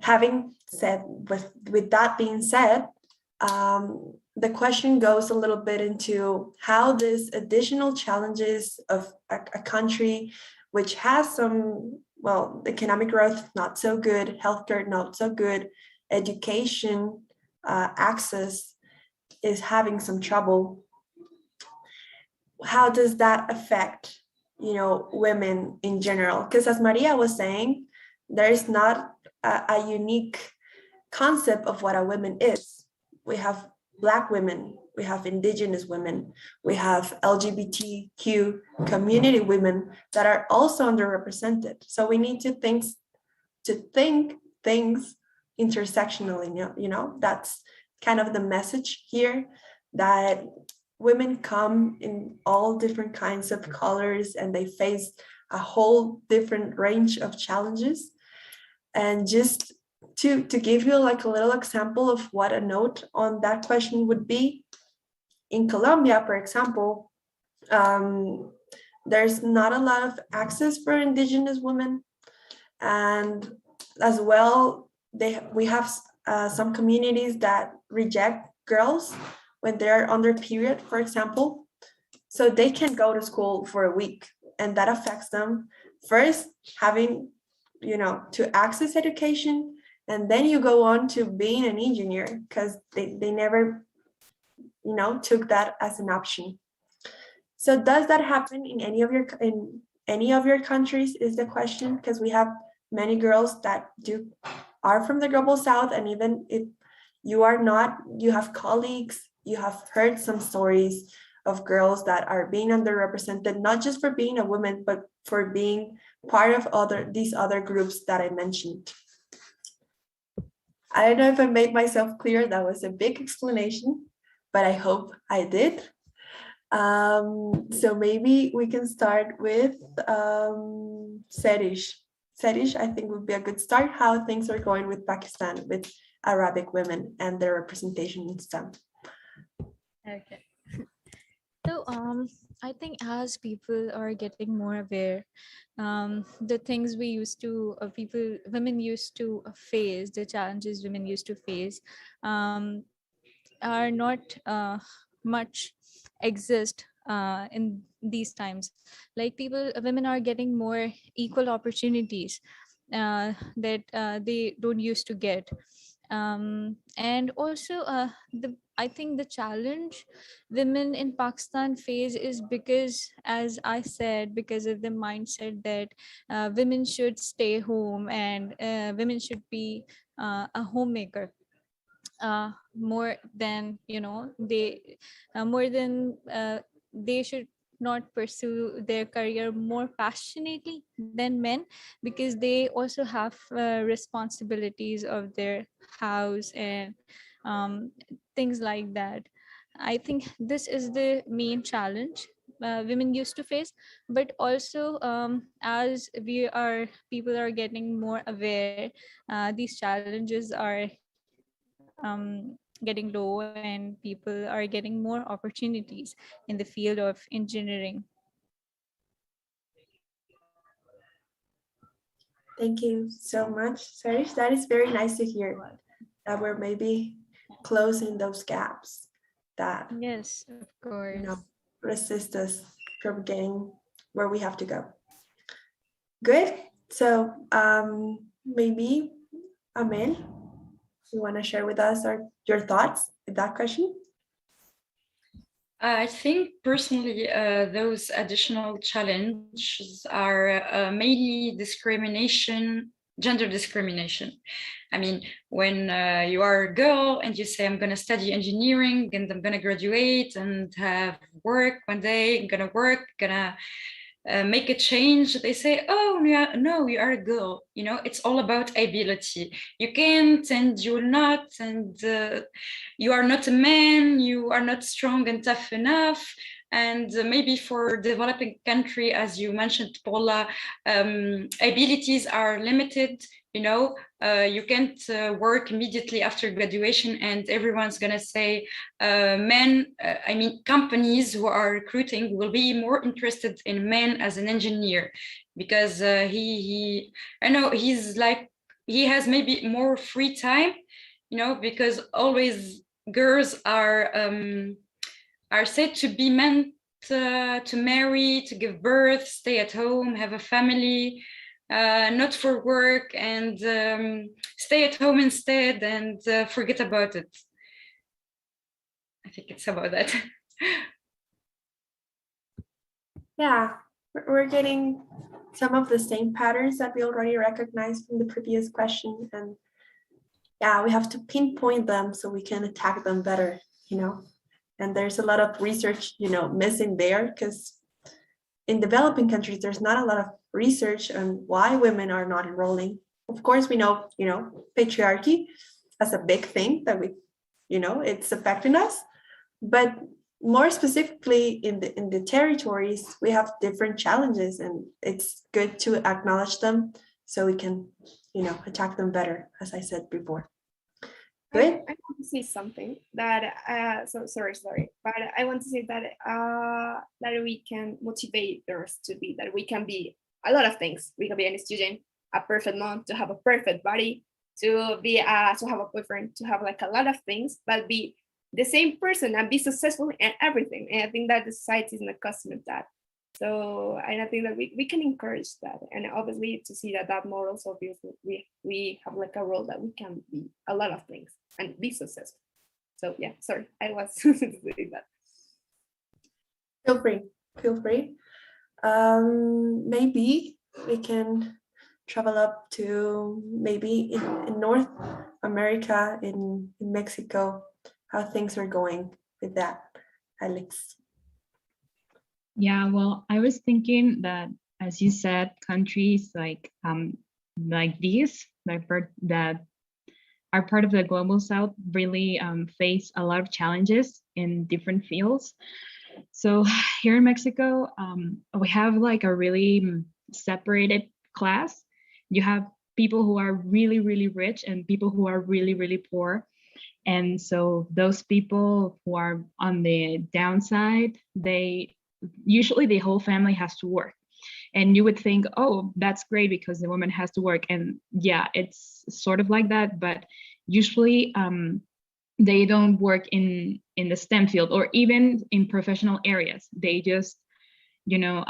Having said, with that being said, the question goes a little bit into how these additional challenges of a country which has some, well, economic growth not so good, healthcare not so good, education access is having some trouble. How does that affect, you know, women in general? Because as Maria was saying, there is not a unique concept of what a woman is. We have Black women, we have Indigenous women, we have LGBTQ community women that are also underrepresented. So we need to think things intersectionally, you know, that's kind of the message here, that women come in all different kinds of colors and they face a whole different range of challenges. And just to give you like a little example of what a note on that question would be, in Colombia, for example, there's not a lot of access for Indigenous women. And as well, we have some communities that reject girls when they're on their period, for example. So they can't go to school for a week, and that affects them. First, having, you know, to access education, and then you go on to being an engineer because they never, you know, took that as an option. So does that happen in any of your countries is the question, because we have many girls that are from the Global South, and even if you are not, you have colleagues, you have heard some stories of girls that are being underrepresented, not just for being a woman, but for being part of these other groups that I mentioned. I don't know if I made myself clear. That was a big explanation, but I hope I did. So maybe we can start with Serish. Serish, I think would be a good start. How things are going with Pakistan, with Arabic women and their representation in STEM. Okay. So I think as people are getting more aware, the things we used to, women used to face, the challenges women used to face are not much exist in these times. Like women are getting more equal opportunities that they don't used to get. And also I think the challenge women in Pakistan face is because, as I said, because of the mindset that women should stay home and women should be a homemaker. more than, you know, they more than they should not pursue their career more passionately than men, because they also have responsibilities of their house and things like that. I think this is the main challenge women used to face. But also, as we are people are getting more aware, these challenges are getting low, and people are getting more opportunities in the field of engineering. Thank you so much, Serge. That is very nice to hear that we're maybe closing those gaps that, Yes, of you know, course. resist us from getting where we have to go. Good. So maybe Amel, you want to share with us your thoughts with that question? I think personally, those additional challenges are mainly discrimination, gender discrimination. I mean, when you are a girl and you say, I'm going to study engineering and I'm going to graduate and have work one day, I'm going to work, going to make a change, they say, oh, yeah, no, you are a girl. You know, it's all about ability. You can't and you will not, and you are not a man, you are not strong and tough enough. And maybe for developing country, as you mentioned, Paula, abilities are limited. You know, you can't work immediately after graduation, and everyone's gonna say, I mean, companies who are recruiting will be more interested in men as an engineer, because I know he's like, he has maybe more free time, you know, because always girls are said to be meant to marry, to give birth, stay at home, have a family, not for work, and stay at home instead and forget about it. I think it's about that. Yeah, we're getting some of the same patterns that we already recognized from the previous question. And yeah, we have to pinpoint them so we can attack them better, you know. And there's a lot of research, you know, missing there, because in developing countries, there's not a lot of research on why women are not enrolling. Of course, we know, you know, patriarchy as a big thing that we, you know, it's affecting us. But more specifically in the territories, we have different challenges, and it's good to acknowledge them so we can, you know, attack them better, as I said before. Good. I want to say something that sorry, but I want to say that that we can motivate girls to be, that we can be a lot of things. We can be a student, a perfect mom, to have a perfect body, to be to have a boyfriend, to have like a lot of things, but be the same person and be successful in everything. And I think that the society is not accustomed to that. So and I think that we can encourage that, and obviously to see that morals, obviously we have like a role that we can be a lot of things and be successful. So yeah, sorry, I was saying that. Feel free, feel free. Maybe we can travel up to maybe in North America, in Mexico, how things are going with that, Alex. Yeah, well, I was thinking that, as you said, countries like these that are part of the global south really face a lot of challenges in different fields. So here in Mexico, we have like a really separated class. You have people who are really, really rich and people who are really, really poor. And so those people who are on the downside, usually the whole family has to work. And you would think, oh, that's great because the woman has to work. And yeah, it's sort of like that, but usually they don't work in the STEM field or even in professional areas. They just, you know,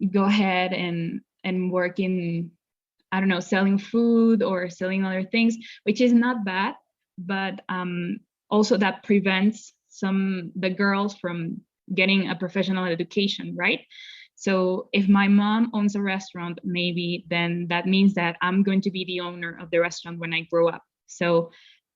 go ahead and work in, I don't know, selling food or selling other things, which is not bad, but also that prevents the girls from getting a professional education, right? So if my mom owns a restaurant, maybe then that means that I'm going to be the owner of the restaurant when I grow up. So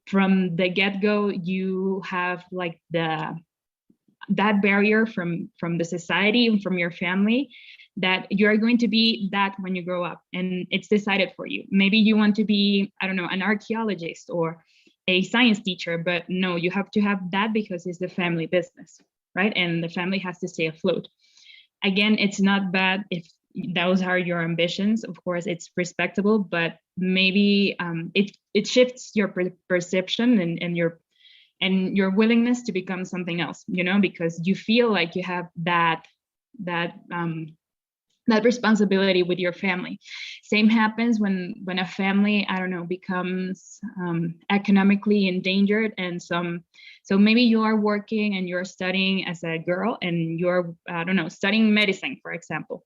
from the get-go, you have like that barrier from the society and from your family, that you're going to be that when you grow up, and it's decided for you. Maybe you want to be, I don't know, an archaeologist or a science teacher, but no, you have to have that because it's the family business, right? And the family has to stay afloat. Again, it's not bad if those are your ambitions. Of course, it's respectable, but maybe it shifts your perception and your willingness to become something else, you know, because you feel like you have that responsibility with your family. Same happens when a family, I don't know, becomes economically endangered, and so maybe you are working and you're studying as a girl, and you're, I don't know, studying medicine, for example,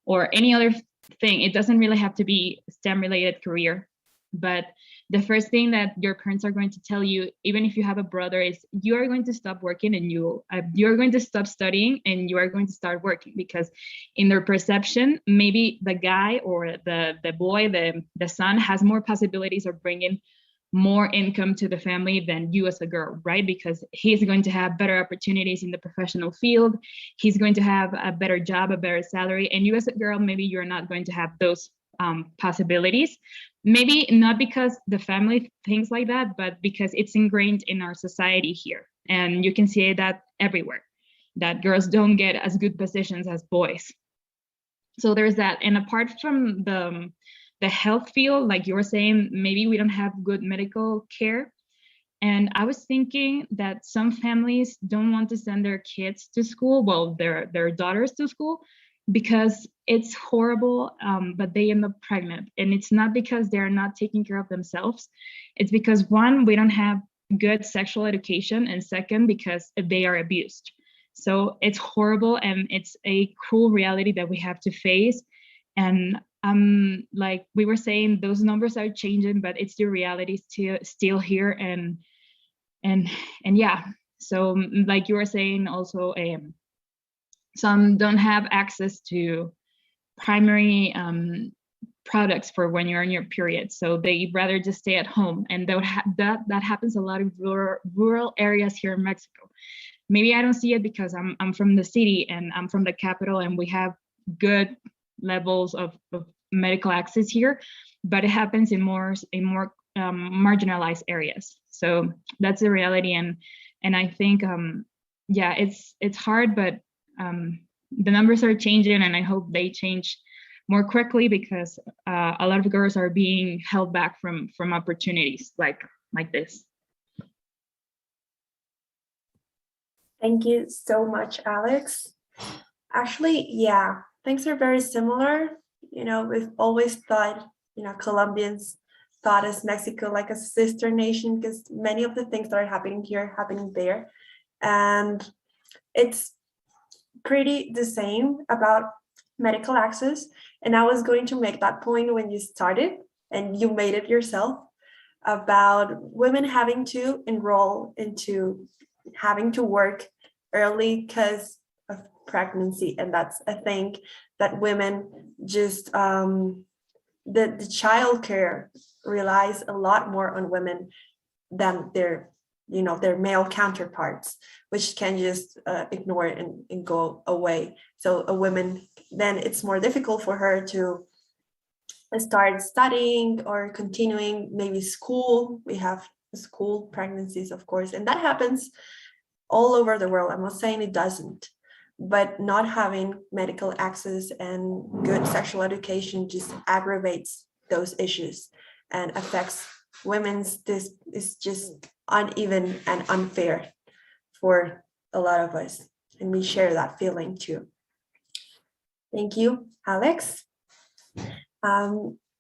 or any other thing. It doesn't really have to be STEM related career, but the first thing that your parents are going to tell you, even if you have a brother, is you are going to stop working and you're going to stop studying and you are going to start working, because in their perception, maybe the guy or the boy, the son has more possibilities of bringing more income to the family than you as a girl, right? Because he's going to have better opportunities in the professional field. He's going to have a better job, a better salary. And you as a girl, maybe you're not going to have those possibilities. Maybe not because the family thinks like that, but because it's ingrained in our society here. And you can see that everywhere, that girls don't get as good positions as boys. So there's that. And apart from the health field, like you were saying, maybe we don't have good medical care. And I was thinking that some families don't want to send their kids to school, well, their daughters to school, because it's horrible, but they end up pregnant. And it's not because they're not taking care of themselves. It's because, one, we don't have good sexual education, and second, because they are abused. So it's horrible, and it's a cruel reality that we have to face. And like we were saying, those numbers are changing, but it's the reality still here. And yeah, so like you were saying also, some don't have access to primary products for when you're in your period, so they rather just stay at home. And that happens a lot in rural areas here in Mexico. Maybe I don't see it because I'm from the city and I'm from the capital, and we have good levels of medical access here, but it happens in more marginalized areas. So that's the reality. And I think yeah, it's hard, but the numbers are changing, and I hope they change more quickly, because a lot of girls are being held back from opportunities like this. Thank you so much, Alex. Actually, yeah, things are very similar. You know, we've always thought, you know, Colombians thought as Mexico like a sister nation, because many of the things that are happening here, happening there. And it's pretty the same about medical access. And I was going to make that point when you started, and you made it yourself, about women having to enroll into having to work early because of pregnancy. And that's a thing that women just, the childcare relies a lot more on women than their male counterparts, which can just ignore it and go away. So a woman, then it's more difficult for her to start studying or continuing maybe school. We have school pregnancies, of course, and that happens all over the world. I'm not saying it doesn't, but not having medical access and good sexual education just aggravates those issues and affects women's. This is just uneven and unfair for a lot of us, and we share that feeling too. Thank you, Alex.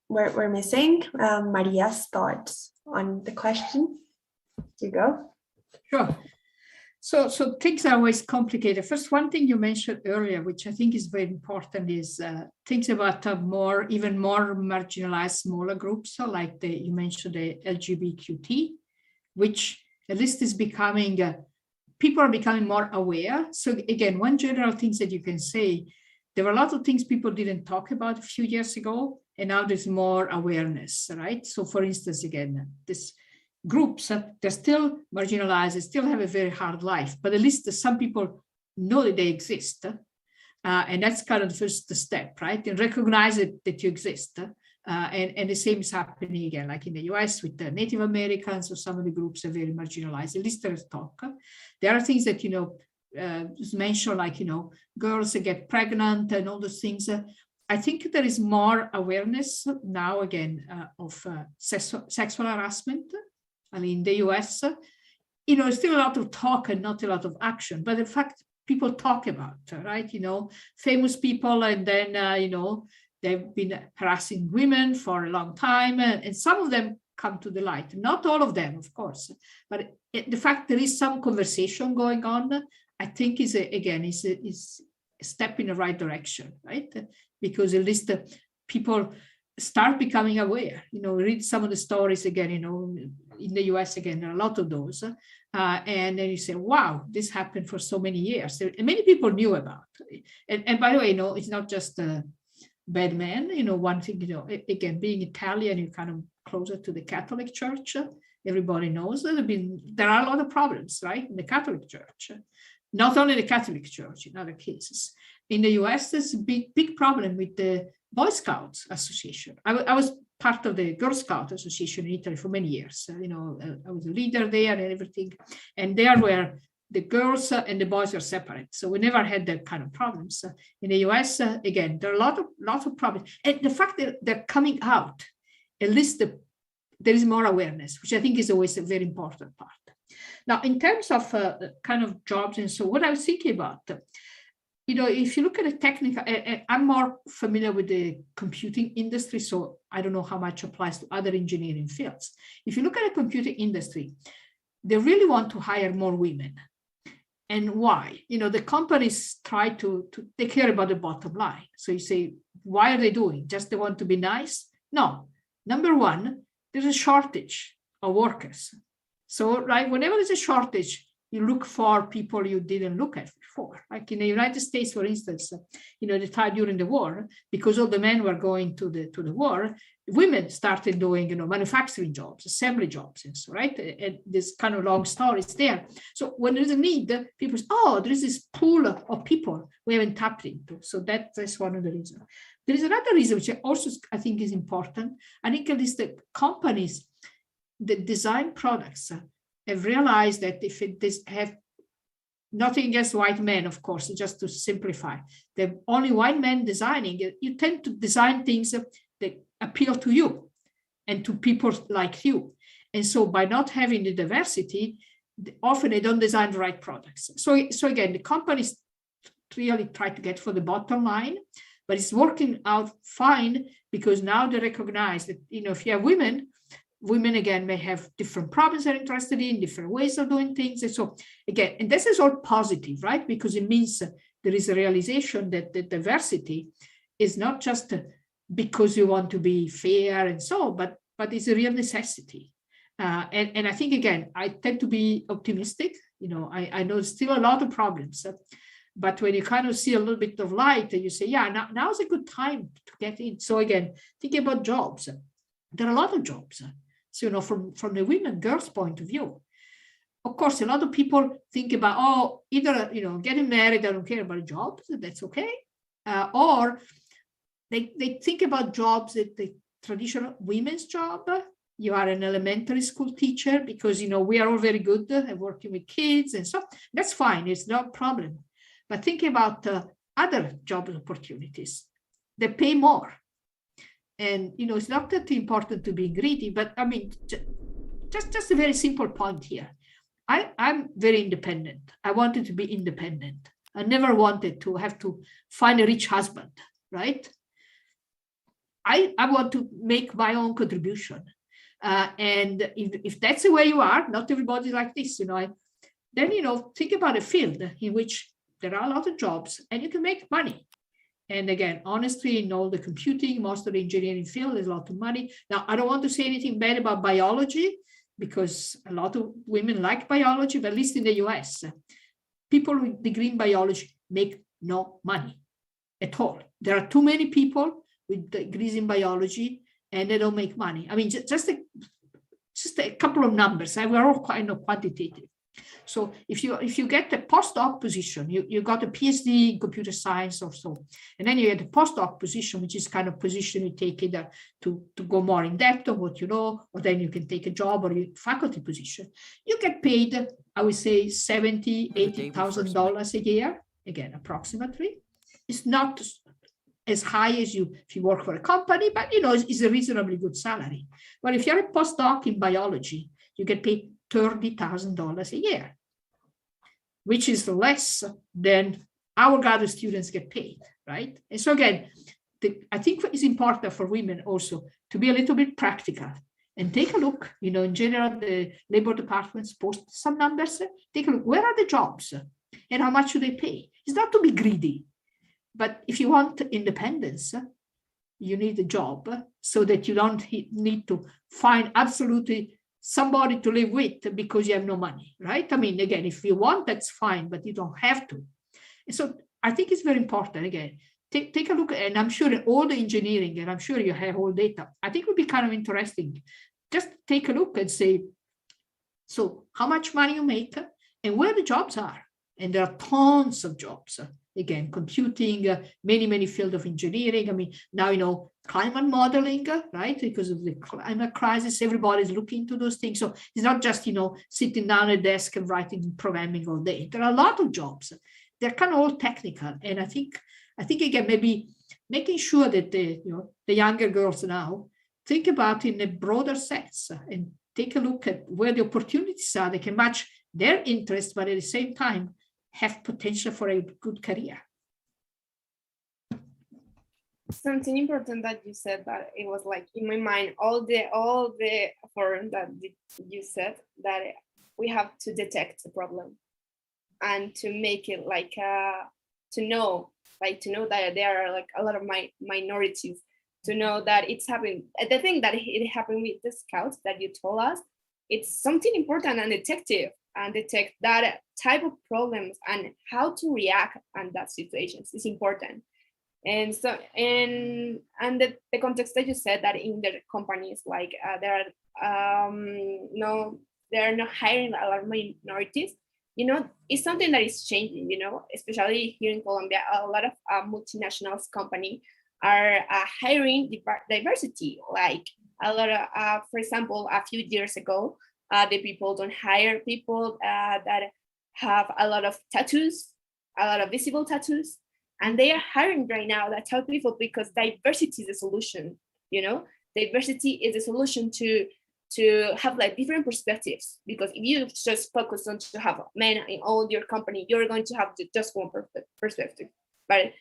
We're missing Maria's thoughts on the question. You go. Sure. So things are always complicated. First, one thing you mentioned earlier, which I think is very important, is things about even more marginalized smaller groups. So like you mentioned the LGBTQT, which at least is becoming, people are becoming more aware. So again, one general thing that you can say, there were a lot of things people didn't talk about a few years ago, and now there's more awareness, right? So for instance, again, this groups, they're still marginalized, they still have a very hard life, but at least some people know that they exist. And that's kind of the first step, right? And recognize that you exist. And the same is happening again, like in the US with the Native Americans, or some of the groups are very marginalized. At least there's talk. There are things that, mentioned, like, girls get pregnant and all those things. I think there is more awareness now again of sexual harassment. I mean, in the US, still a lot of talk and not a lot of action, but in fact, people talk about, right? Famous people, and then, they've been harassing women for a long time, and some of them come to the light. Not all of them, of course, but the fact there is some conversation going on, I think is a step in the right direction, right? Because at least people start becoming aware. Read some of the stories again, in the US again, there are a lot of those. And then you say, wow, this happened for so many years. And many people knew about it. And by the way, it's not just bad men. One thing, again, being Italian, you're kind of closer to the Catholic Church. Everybody knows that there are a lot of problems, right, in the Catholic Church. Not only the Catholic Church, in other cases. In the US, there's a big problem with the Boy Scouts Association. I was part of the Girl Scout Association in Italy for many years. I was a leader there and everything. And there were the girls and the boys were separate. So we never had that kind of problems. In the US, again, there are lots of problems. And the fact that they're coming out, at least there is more awareness, which I think is always a very important part. Now, in terms of kind of jobs, and so what I was thinking about, if you look at the technical, I'm more familiar with the computing industry, so I don't know how much applies to other engineering fields. If you look at the computing industry, they really want to hire more women. And why? The companies try to take care about the bottom line. So you say, why are they doing? Just they want to be nice? No. Number one, there's a shortage of workers. So, right, whenever there's a shortage, you look for people you didn't look at before. Like in the United States, for instance, the time during the war, because all the men were going to the war, women started doing, manufacturing jobs, assembly jobs, and so, right? And this kind of long stories there. So when there's a need, people say, oh, there is this pool of people we haven't tapped into. So that's one of the reasons. There is another reason, which I think is important. I think at least the companies that design products have realized that if it have nothing against white men, of course, just to simplify, the only white men designing it, you tend to design things that appeal to you and to people like you. And so by not having the diversity, often they don't design the right products. So again, the companies really try to get for the bottom line, but it's working out fine because now they recognize that, if you have women again may have different problems they're interested in, different ways of doing things. And so again, and this is all positive, right? Because it means there is a realization that the diversity is not just because you want to be fair and so, but it's a real necessity. And I think, again, I tend to be optimistic. I know still a lot of problems, but when you kind of see a little bit of light, you say, yeah, now's a good time to get in. So again, thinking about jobs, there are a lot of jobs. So, from the women, girls' point of view, of course, a lot of people think about, either, getting married, I don't care about jobs, that's okay. Or they think about jobs that the traditional women's job. You are an elementary school teacher because, we are all very good at working with kids and so that's fine. It's no problem. But think about other job opportunities that pay more. And, it's not that important to be greedy, but I mean, just a very simple point here. I'm very independent. I wanted to be independent. I never wanted to have to find a rich husband, right? I want to make my own contribution. And if that's the way you are, not everybody's like this, then, think about a field in which there are a lot of jobs and you can make money. And again, honestly, in all the computing, most of the engineering field, there's a lot of money. Now, I don't want to say anything bad about biology because a lot of women like biology, but at least in the US, people with degree in biology make no money at all. There are too many people with degrees in biology and they don't make money. I mean, just a just a couple of numbers. We're all kind of quantitative. So if you get a postdoc position, you got a PhD in computer science or so, and then you get a postdoc position, which is kind of position you take either to go more in depth on what you know, or then you can take a job or a faculty position. You get paid, I would say, $70,000, $80,000 a year, again, approximately. It's not as high as if you work for a company, but it's a reasonably good salary. But if you're a postdoc in biology, you get paid $30,000 a year, which is less than our graduate students get paid, right? And so again, I think it's important for women also to be a little bit practical and take a look, in general, the labor departments post some numbers, take a look, where are the jobs and how much do they pay? It's not to be greedy, but if you want independence, you need a job so that you don't need to find absolutely somebody to live with because you have no money, right? I mean, again, if you want, that's fine, but you don't have to. And so I think it's very important, again, take a look, and I'm sure all the engineering, and I'm sure you have all data, I think it would be kind of interesting. Just take a look and say, so how much money you make and where the jobs are. And there are tons of jobs. Again, computing, many fields of engineering. I mean, now, climate modeling, right? Because of the climate crisis, everybody's looking into those things. So it's not just, sitting down at a desk and writing programming all day. There are a lot of jobs. They're kind of all technical. And I think again, maybe making sure that the younger girls now think about in a broader sense and take a look at where the opportunities are. They can match their interests, but at the same time, have potential for a good career. Something important that you said, that it was like in my mind, all the forum that you said, that we have to detect the problem and to make it like to know that there are like a lot of minorities, to know that it's happening. The thing that it happened with the scouts that you told us, it's something important and detect that type of problems and how to react in that situations is important. And so and the context that you said, that in the companies, like they're not hiring a lot of minorities, it's something that is changing, especially here in Colombia. A lot of multinationals company are hiring diversity, like a lot of, for example, a few years ago, the people don't hire people that have a lot of tattoos, a lot of visible tattoos, and they are hiring right now that type of people because diversity is a solution. Diversity is a solution to have like different perspectives. Because if you just focus on to have men in all your company, you're going to have just one perspective. But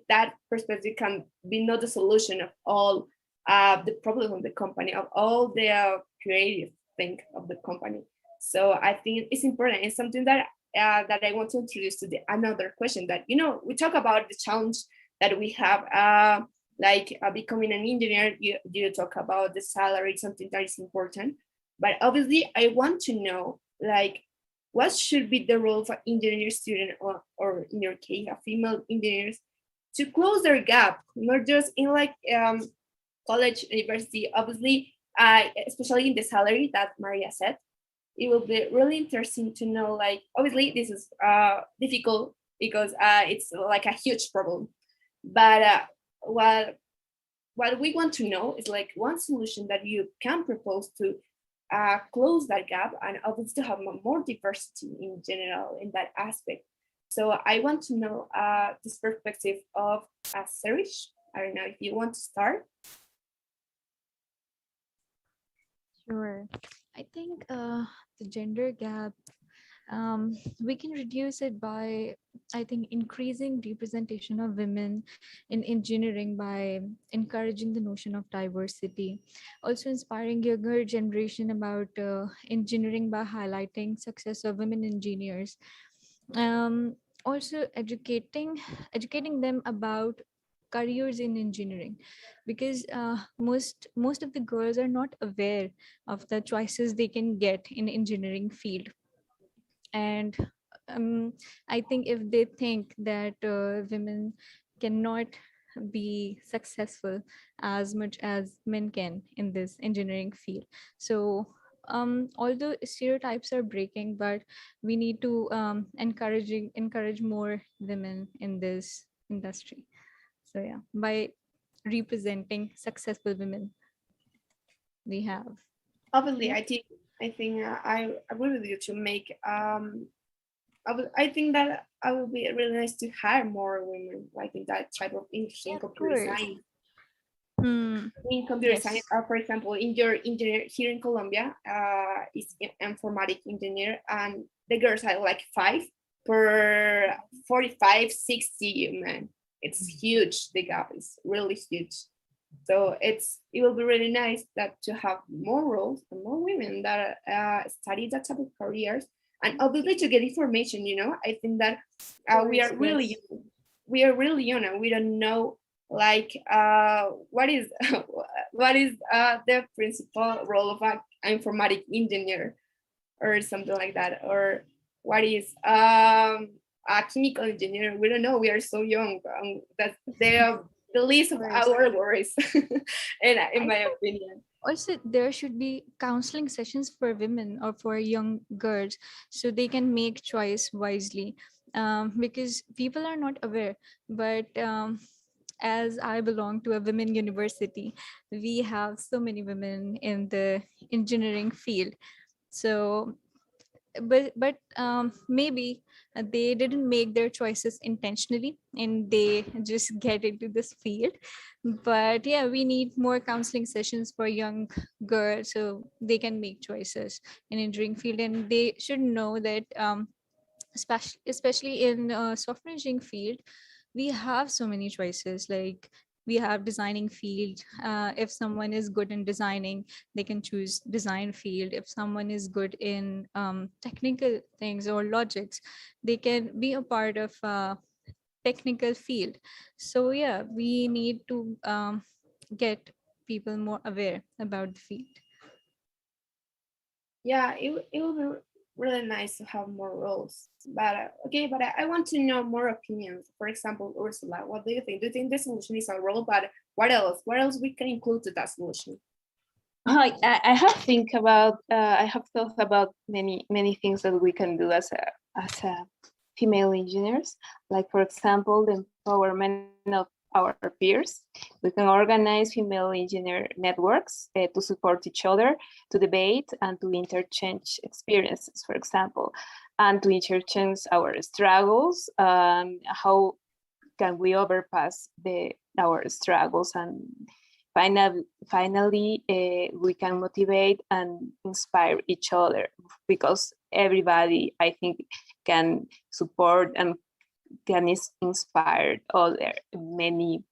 that perspective can be not the solution of all the problems of the company, of all the creative thing of the company. So I think it's important. It's something that I want to introduce to another question, that we talk about the challenge that we have, becoming an engineer. You talk about the salary, something that is important, but obviously I want to know, like, what should be the role of an engineer student, or in your case, a female engineers, to close their gap, not just in college, university, obviously, especially in the salary that Maria said. It will be really interesting to know, like, obviously this is difficult because it's like a huge problem. But what we want to know is like one solution that you can propose to close that gap, and obviously have more diversity in general in that aspect. So I want to know this perspective of Serish. I don't know if you want to start. Sure. I think the gender gap, we can reduce it by, I think, increasing representation of women in engineering by encouraging the notion of diversity. Also inspiring younger generation about engineering by highlighting success of women engineers. Also educating them about careers in engineering, because most of the girls are not aware of the choices they can get in engineering field. And I think if they think that women cannot be successful as much as men can in this engineering field, so although stereotypes are breaking, but we need to encourage more women in this industry. So yeah, by representing successful women we have. Obviously, I agree with you to make I think that I would be really nice to hire more women like in that type of industry, in computer science. In computer science, for example, in your engineer here in Colombia, is informatic engineer, and the girls are like 5 per 45, 60 women. It's huge. The gap is really huge. So it will be really nice that to have more roles and more women that study that type of careers, and obviously to get information. I think that we are really young and we don't know like what is the principal role of an informatic engineer or something like that, or what is a chemical engineer. We don't know. We are so young. That they are the least of our worries, in my opinion. Also, there should be counseling sessions for women or for young girls so they can make choice wisely, because people are not aware. But as I belong to a women university, we have so many women in the engineering field. So but maybe they didn't make their choices intentionally and they just get into this field. But yeah, we need more counseling sessions for young girls so they can make choices in engineering field, and they should know that especially in software engineering field, we have so many choices. Like we have designing field. If someone is good in designing, they can choose design field. If someone is good in technical things or logics, they can be a part of technical field. So yeah, we need to get people more aware about the field. Yeah, it will be really nice to have more roles. But okay, but I want to know more opinions. For example, Ursula, what do you think? Do you think the solution is a role? But what else? What else we can include to that solution? I have thought about many things that we can do as a female engineers. Like for example, the empowerment of our peers. We can organize female engineer networks to support each other, to debate and to interchange experiences, for example, and to interchange our struggles. How can we overpass our struggles, and finally we can motivate and inspire each other, because everybody, I think, can support and can inspire other many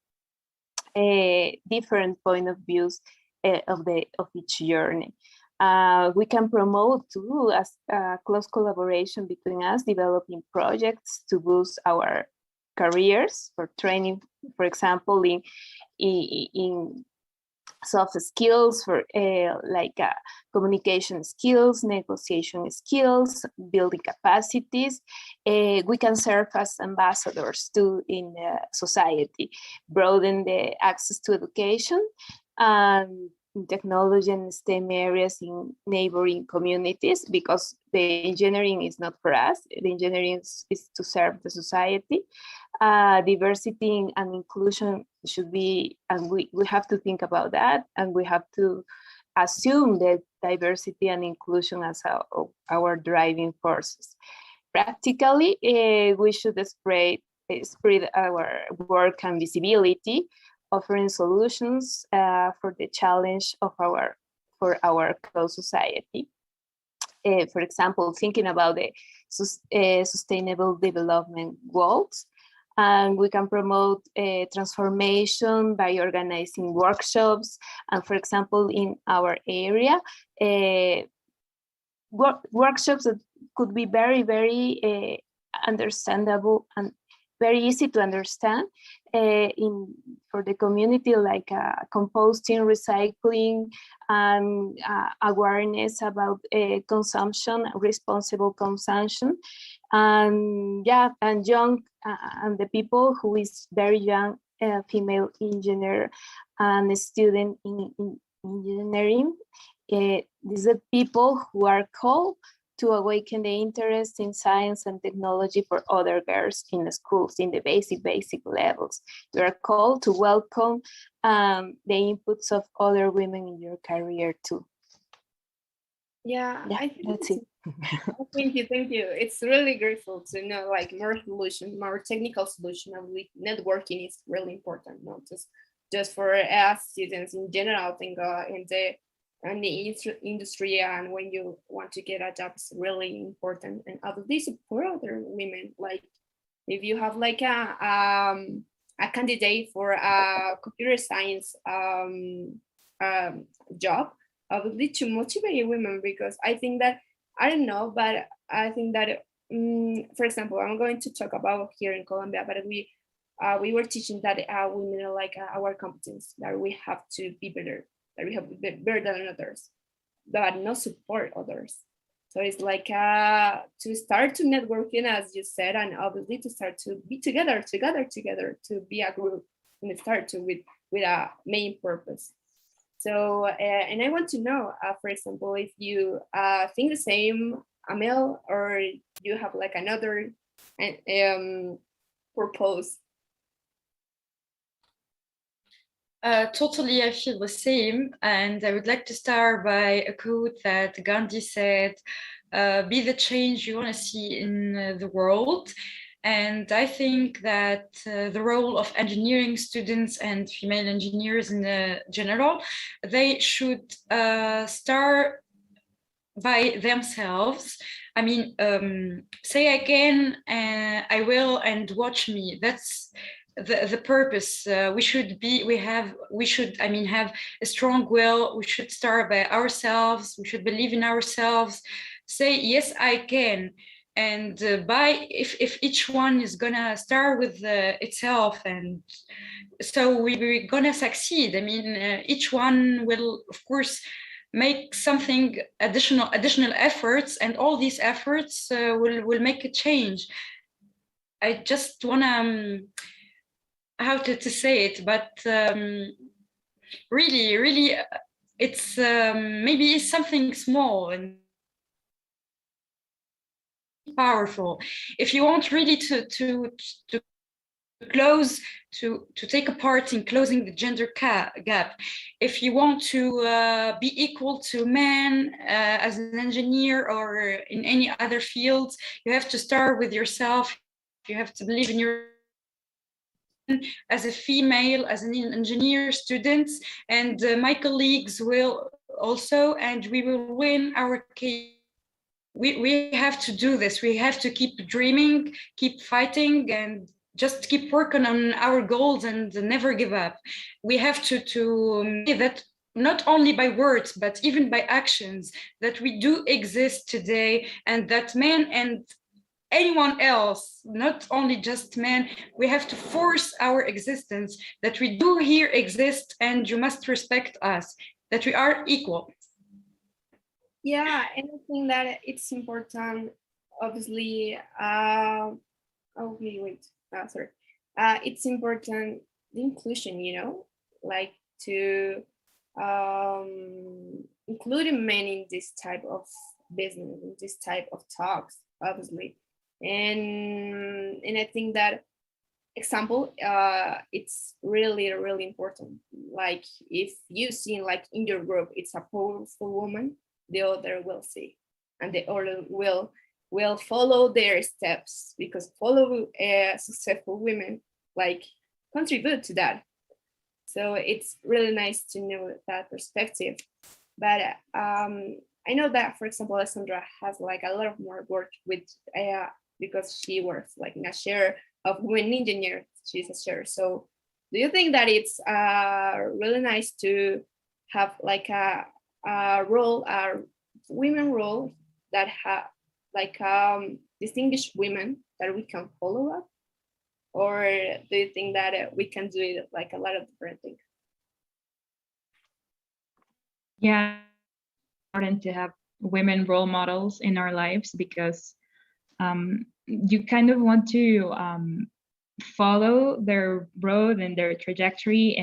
different point of views of each journey. We can promote too as close collaboration between us, developing projects to boost our careers for training, for example, in soft skills, for communication skills, negotiation skills, building capacities. We can serve as ambassadors too in society, broaden the access to education and technology and STEM areas in neighboring communities, because the engineering is not for us, the engineering is to serve the society. Diversity and inclusion should be, and we have to think about that, and we have to assume that diversity and inclusion as our driving forces. Practically, we should spread our work and visibility, offering solutions for the challenge of our close society. For example, thinking about the sustainable development goals, and we can promote transformation by organizing workshops. And for example, in our area, workshops that could be very, very understandable and very easy to understand for the community, like composting, recycling, and awareness about consumption, responsible consumption, and young and the people who is very young, female engineer and student in engineering these are people who are called to awaken the interest in science and technology for other girls in the schools, in the basic levels. You are called to welcome the inputs of other women in your career too. Yeah, Yeah, I think that's it. thank you, thank you. It's really grateful to know like more solution, more technical solution. And with networking is really important, not just for us students in general. I think in the industry and when you want to get a job is really important. And obviously support other women. Like if you have like a candidate for a computer science job, obviously to motivate women, because I think that I don't know, but I think that for example, I'm going to talk about here in Colombia, but we were teaching that women are like our competence, that we have to be better, that we have to be better than others, but not support others. So it's like to start to networking, as you said, and obviously to start to be together, to be a group and start to with a main purpose. So, and I want to know, for example, if you think the same, Amel, or you have like another purpose. Totally, I feel the same. And I would like to start by a quote that Gandhi said, be the change you want to see in the world. And I think that the role of engineering students and female engineers in general, they should start by themselves. I mean, say I can, I will, and watch me. That's the purpose. We should have a strong will. We should start by ourselves. We should believe in ourselves. Say, yes, I can. And if each one is gonna start with itself, and so we're gonna succeed. I mean, each one will, of course, make something additional efforts, and all these efforts will make a change. I just wanna how to say it, but really it's maybe something small and powerful. If you want really to close, to take a part in closing the gender gap, if you want to be equal to men as an engineer or in any other fields, you have to start with yourself. You have to believe in your, as a female, as an engineer student, and my colleagues will also, and we will win our case. We have to do this. We have to keep dreaming, keep fighting, and just keep working on our goals and never give up. We have to say that not only by words, but even by actions, that we do exist today, and that men and anyone else, not only just men, we have to force our existence, that we do here exist and you must respect us, that we are equal. Yeah, and I think that it's important, obviously, okay, wait, sorry. It's important, the inclusion, like to include men in this type of business, in this type of talks, obviously. And I think that example, it's really important. Like if you see like in your group, it's a powerful woman, the other will see, and the other will follow their steps, because follow successful women like contribute to that. So it's really nice to know that perspective. But I know that, for example, Alexandra has like a lot of more work with because she works like in a share of women engineers. She's a share. So do you think that it's really nice to have like a role, a women role that have like distinguished women that we can follow up? Or do you think that we can do it like a lot of different things? Yeah, it's important to have women role models in our lives, because you kind of want to follow their road and their trajectory,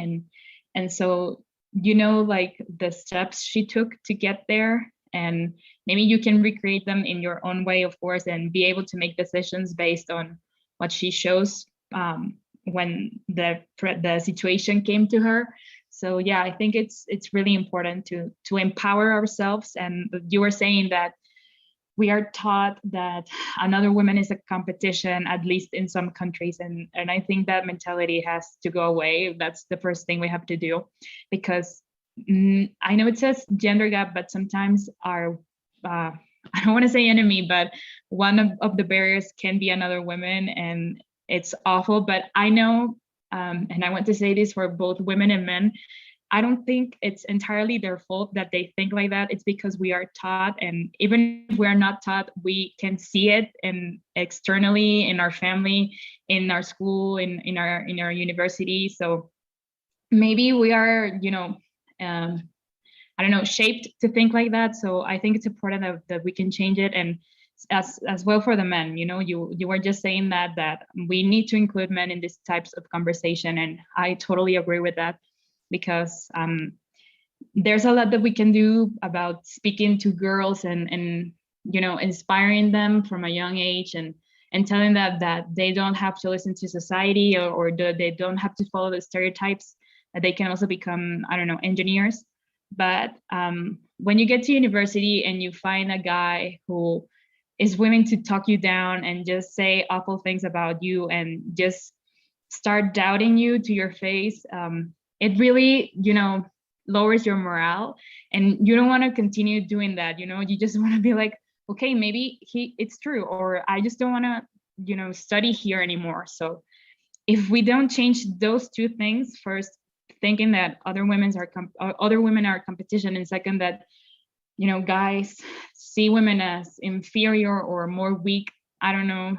and so you know, like the steps she took to get there, and maybe you can recreate them in your own way, of course, and be able to make decisions based on what she shows when the situation came to her. So yeah, I think it's really important to empower ourselves. And you were saying that we are taught that another woman is a competition, at least in some countries. And I think that mentality has to go away. That's the first thing we have to do, because I know it says gender gap, but sometimes our, I don't want to say enemy, but one of the barriers can be another woman, and it's awful. But I know, and I want to say this for both women and men, I don't think it's entirely their fault that they think like that. It's because we are taught, and even if we're not taught, we can see it and externally in our family, in our school, in our university. So maybe we are, you know, I don't know, shaped to think like that. So I think it's important that we can change it. And as well for the men, you know, you were just saying that we need to include men in these types of conversation, and I totally agree with that. Because there's a lot that we can do about speaking to girls and you know, inspiring them from a young age, and telling them that they don't have to listen to society, or they don't have to follow the stereotypes, that they can also become, I don't know, engineers. But when you get to university and you find a guy who is willing to talk you down and just say awful things about you and just start doubting you to your face, it really, you know, lowers your morale, and you don't want to continue doing that. You know, you just want to be like, okay, maybe it's true, or I just don't want to, you know, study here anymore. So if we don't change those two things, first thinking that other women are competition, and second that, you know, guys see women as inferior or more weak, I don't know,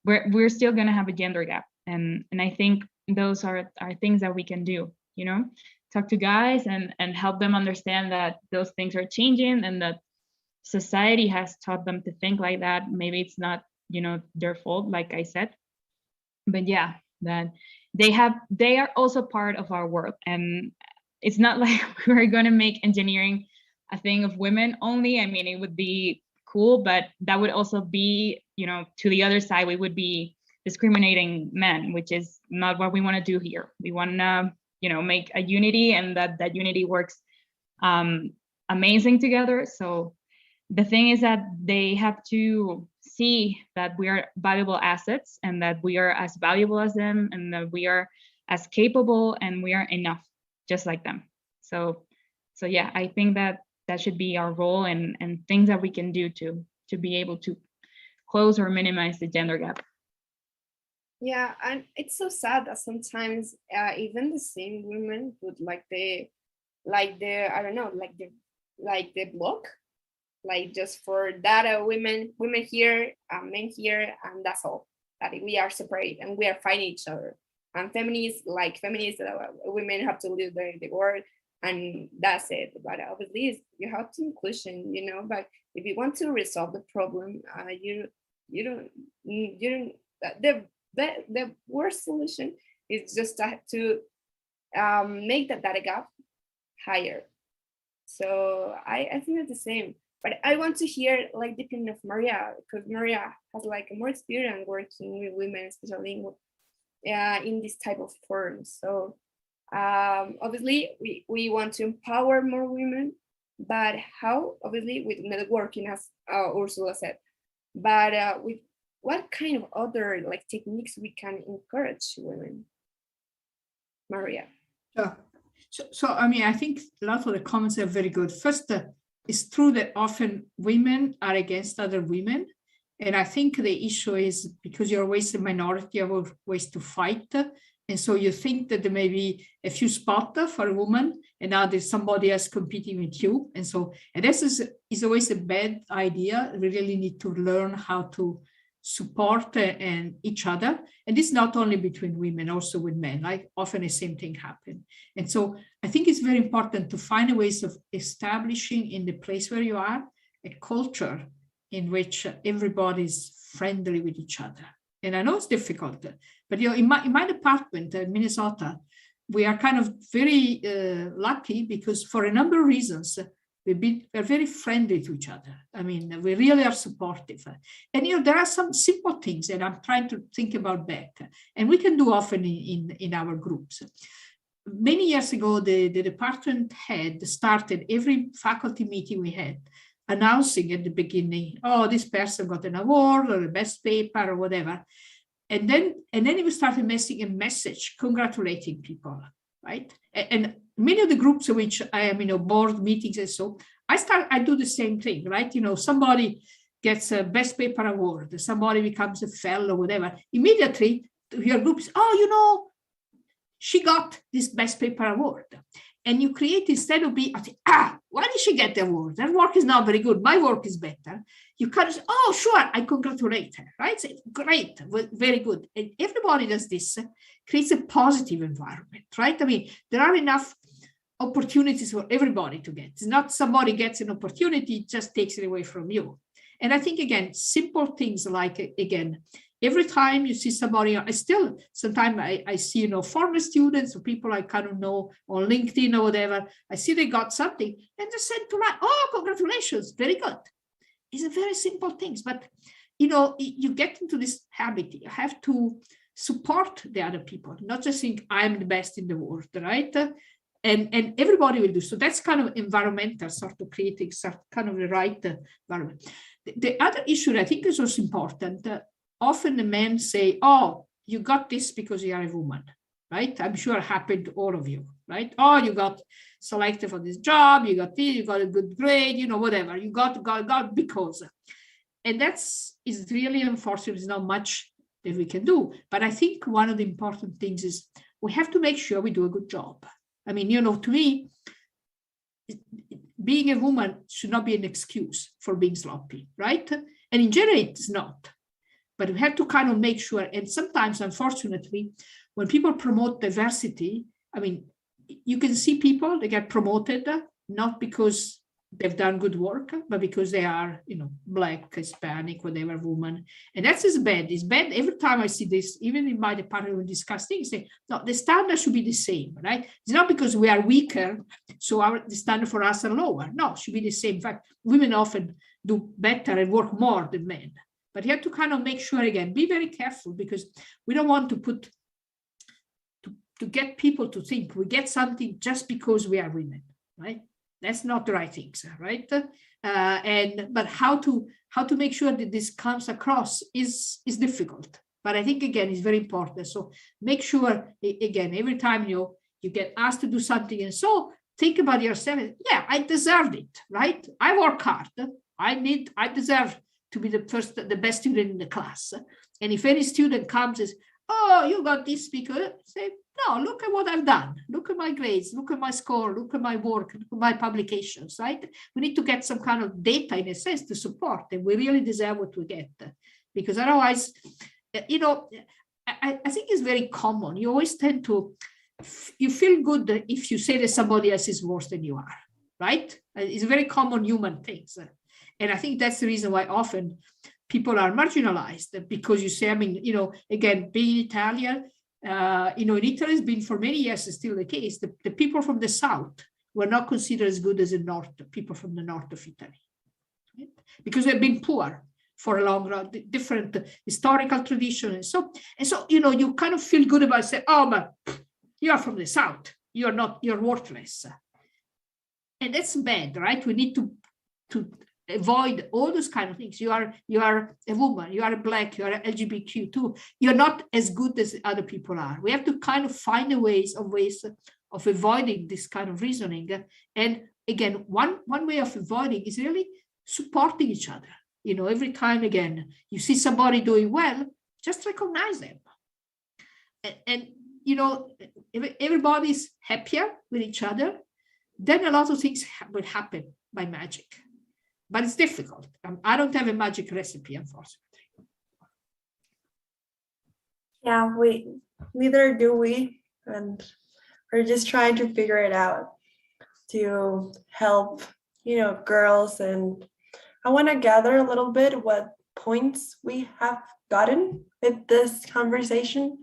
we're still gonna have a gender gap. And I think those are things that we can do, you know, talk to guys and help them understand that those things are changing, and that society has taught them to think like that. Maybe it's not, you know, their fault, like I said, but yeah, that they are also part of our world. And it's not like we're going to make engineering a thing of women only. I mean, it would be cool, but that would also be, you know, to the other side, we would be discriminating men, which is not what we want to do here. We want to, you know, make a unity, and that unity works amazing together. So the thing is that they have to see that we are valuable assets, and that we are as valuable as them, and that we are as capable, and we are enough just like them. So yeah, I think that should be our role, and things that we can do to be able to close or minimize the gender gap. Yeah, and it's so sad that sometimes even the same women would like the I don't know, like the block, like just for that women here, men here, and that's all. That we are separate and we are fighting each other. And feminists, women have to live the world, and that's it. But obviously, you have to inclusion, you know. But if you want to resolve the problem, you don't. The worst solution is just to make that data gap higher. So I think it's the same. But I want to hear like the opinion of Maria, because Maria has like more experience working with women, especially in this type of forums. So obviously we want to empower more women, but how? Obviously with networking, as Ursula said, but with what kind of other like techniques we can encourage women? Maria. So I mean, I think a lot of the comments are very good. First, it's true that often women are against other women. And I think the issue is because you're always a minority, you have ways to fight. And so you think that there may be a few spots for a woman, and now there's somebody else competing with you. And this is always a bad idea. We really need to learn how to support and each other. And this is not only between women, also with men, like often the same thing happens. And so I think it's very important to find ways of establishing in the place where you are a culture in which everybody's friendly with each other. And I know it's difficult, but you know, in my department in Minnesota, we are kind of very lucky because for a number of reasons, we're very friendly to each other. I mean, we really are supportive. And, you know, there are some simple things that I'm trying to think about back, and we can do often in our groups. Many years ago, the department head started every faculty meeting we had announcing at the beginning, oh, this person got an award or the best paper or whatever. And then we started making a message congratulating people, right? And many of the groups in which I am, you know, board meetings and so, I do the same thing, right? You know, somebody gets a best paper award, somebody becomes a fellow, whatever. Immediately, your group is, oh, you know, she got this best paper award. And you create, instead of being, why did she get the award? Her work is not very good. My work is better. You kind of say, oh, sure, I congratulate her, right? Say, great, very good. And everybody does this, creates a positive environment, right? I mean, there are enough opportunities for everybody to get. It's not somebody gets an opportunity, it just takes it away from you. And I think, again, simple things like, again, every time you see somebody, sometimes I see, you know, former students or people I kind of know on LinkedIn or whatever, I see they got something and they send to like, oh, congratulations, very good. It's a very simple things, but, you know, you get into this habit. You have to support the other people, not just think I'm the best in the world, right? And everybody will do. So that's kind of environmental, sort of creating kind of the right environment. The other issue that I think is also important, often the men say, oh, you got this because you are a woman, right? I'm sure it happened to all of you, right? Oh, you got selected for this job, you got this, you got a good grade, you know, whatever, you got because. And is really unfortunate. There's not much that we can do. But I think one of the important things is we have to make sure we do a good job. I mean, you know, to me, being a woman should not be an excuse for being sloppy, right? And in general, it's not. But we have to kind of make sure, and sometimes, unfortunately, when people promote diversity, I mean, you can see people, they get promoted, not because they've done good work, but because they are, you know, Black, Hispanic, whatever, woman. And that's just bad. It's bad every time I see this, even in my department, we discuss things, say, no, the standard should be the same, right? It's not because we are weaker, so the standard for us are lower. No, it should be the same. In fact, women often do better and work more than men. But you have to kind of make sure, again, be very careful, because we don't want to to get people to think we get something just because we are women, right? That's not the right thing, right? But how to make sure that this comes across is difficult. But I think, again, it's very important. So make sure, again, every time you get asked to do something, and so think about yourself. Yeah, I deserved it, right? I work hard. I deserve to be the best student in the class. And if any student comes and says, oh, you got this because, say, no, look at what I've done. Look at my grades, look at my score, look at my work, look at my publications, right? We need to get some kind of data, in a sense, to support, and we really deserve what we get. Because otherwise, you know, I think it's very common. You always tend to, you feel good if you say that somebody else is worse than you are, right? It's a very common human thing. And I think that's the reason why often people are marginalized, because you say, I mean, you know, again, being Italian, you know, in Italy, it's been for many years, it's still the case. The people from the south were not considered as good as the north, people from the north of Italy, right? Because they've been poor for a long run, different historical tradition. And so, you know, you kind of feel good about saying, oh, but you are from the south, you're worthless. And that's bad, right? We need to avoid all those kind of things. You are a woman, you are a Black, you are LGBTQ2, you're not as good as other people are. We have to kind of find ways of avoiding this kind of reasoning. And again, one way of avoiding is really supporting each other. You know, every time, again, you see somebody doing well, just recognize them. And you know, if everybody's happier with each other, then a lot of things will happen by magic. But it's difficult. I don't have a magic recipe, unfortunately. Yeah, neither do we. And we're just trying to figure it out to help, you know, girls. And I want to gather a little bit what points we have gotten with this conversation.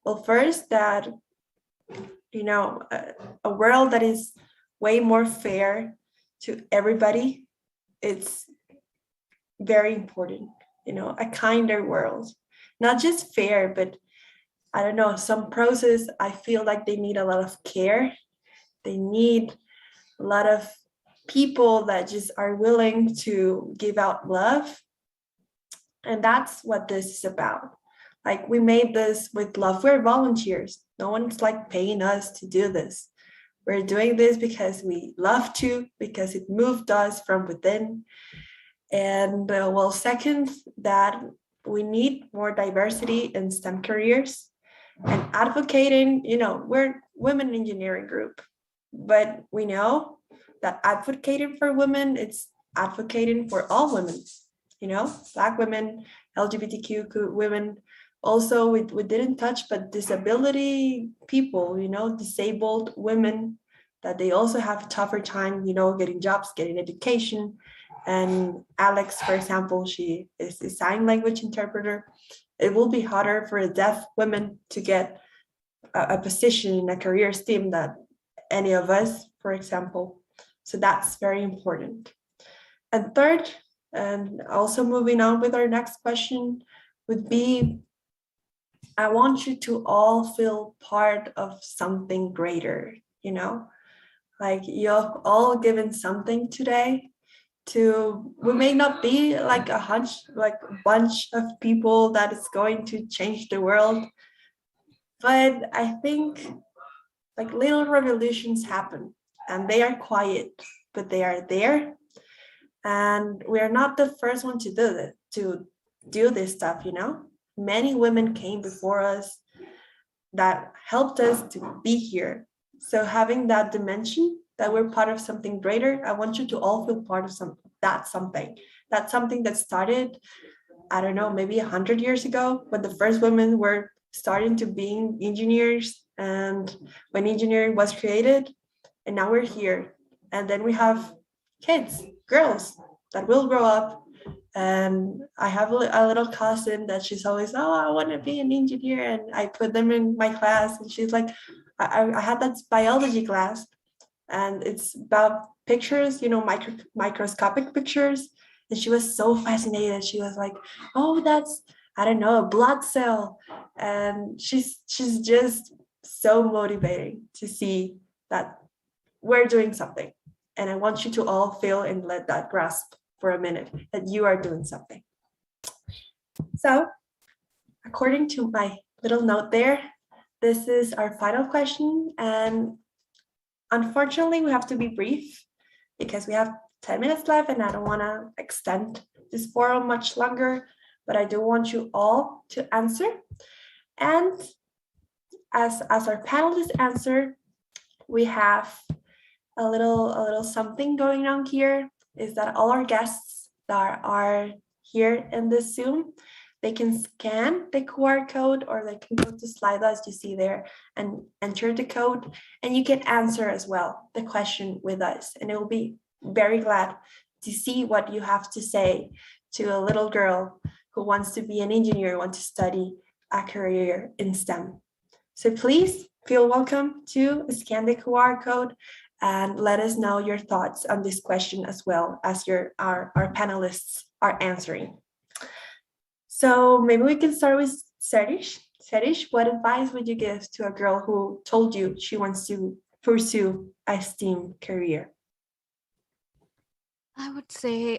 Well, first, that you know, a world that is way more fair to everybody. It's very important, you know, a kinder world, not just fair, but I don't know, some process, I feel like they need a lot of care. They need a lot of people that just are willing to give out love. And that's what this is about. Like, we made this with love. We're volunteers. No one's like paying us to do this. We're doing this because we love to, because it moved us from within. And well, second, that we need more diversity in STEM careers and advocating, you know, we're women engineering group, but we know that advocating for women, it's advocating for all women, you know, Black women, LGBTQ women. Also, we didn't touch, but disability people, you know, disabled women, that they also have a tougher time, you know, getting jobs, getting education. And Alex, for example, she is a sign language interpreter. It will be harder for a deaf woman to get a position in a career STEM that any of us, for example. So that's very important. And third, and also moving on with our next question, would be, I want you to all feel part of something greater, you know, like you've all given something today to, we may not be like like a bunch of people that is going to change the world, but I think like little revolutions happen and they are quiet, but they are there. And we're not the first one to do it, to do this stuff, you know. Many women came before us that helped us to be here. So having that dimension that we're part of something greater, I want you to all feel part of that's something that started, I don't know, maybe 100 years ago, when the first women were starting to being engineers, and when engineering was created, and now we're here. And then we have kids, girls that will grow up. And I have a little cousin that she's always, oh, I want to be an engineer. And I put them in my class, and she's like, I had that biology class, and it's about pictures, you know, microscopic pictures. And she was so fascinated. She was like, oh, that's, I don't know, a blood cell. And she's just so motivating to see that we're doing something. And I want you to all feel and let that grasp for a minute that you are doing something. So according to my little note there, this is our final question. And unfortunately, we have to be brief because we have 10 minutes left and I don't want to extend this forum much longer, but I do want you all to answer. And as our panelists answer, we have a little something going on here, is that all our guests that are here in this Zoom, they can scan the QR code, or they can go to Slido, you see there, and enter the code, and you can answer as well the question with us. And it will be very glad to see what you have to say to a little girl who wants to be an engineer, wants to study a career in STEM. So please feel welcome to scan the QR code and let us know your thoughts on this question as well as our panelists are answering. So maybe we can start with Serish. Serish, what advice would you give to a girl who told you she wants to pursue a STEM career? I would say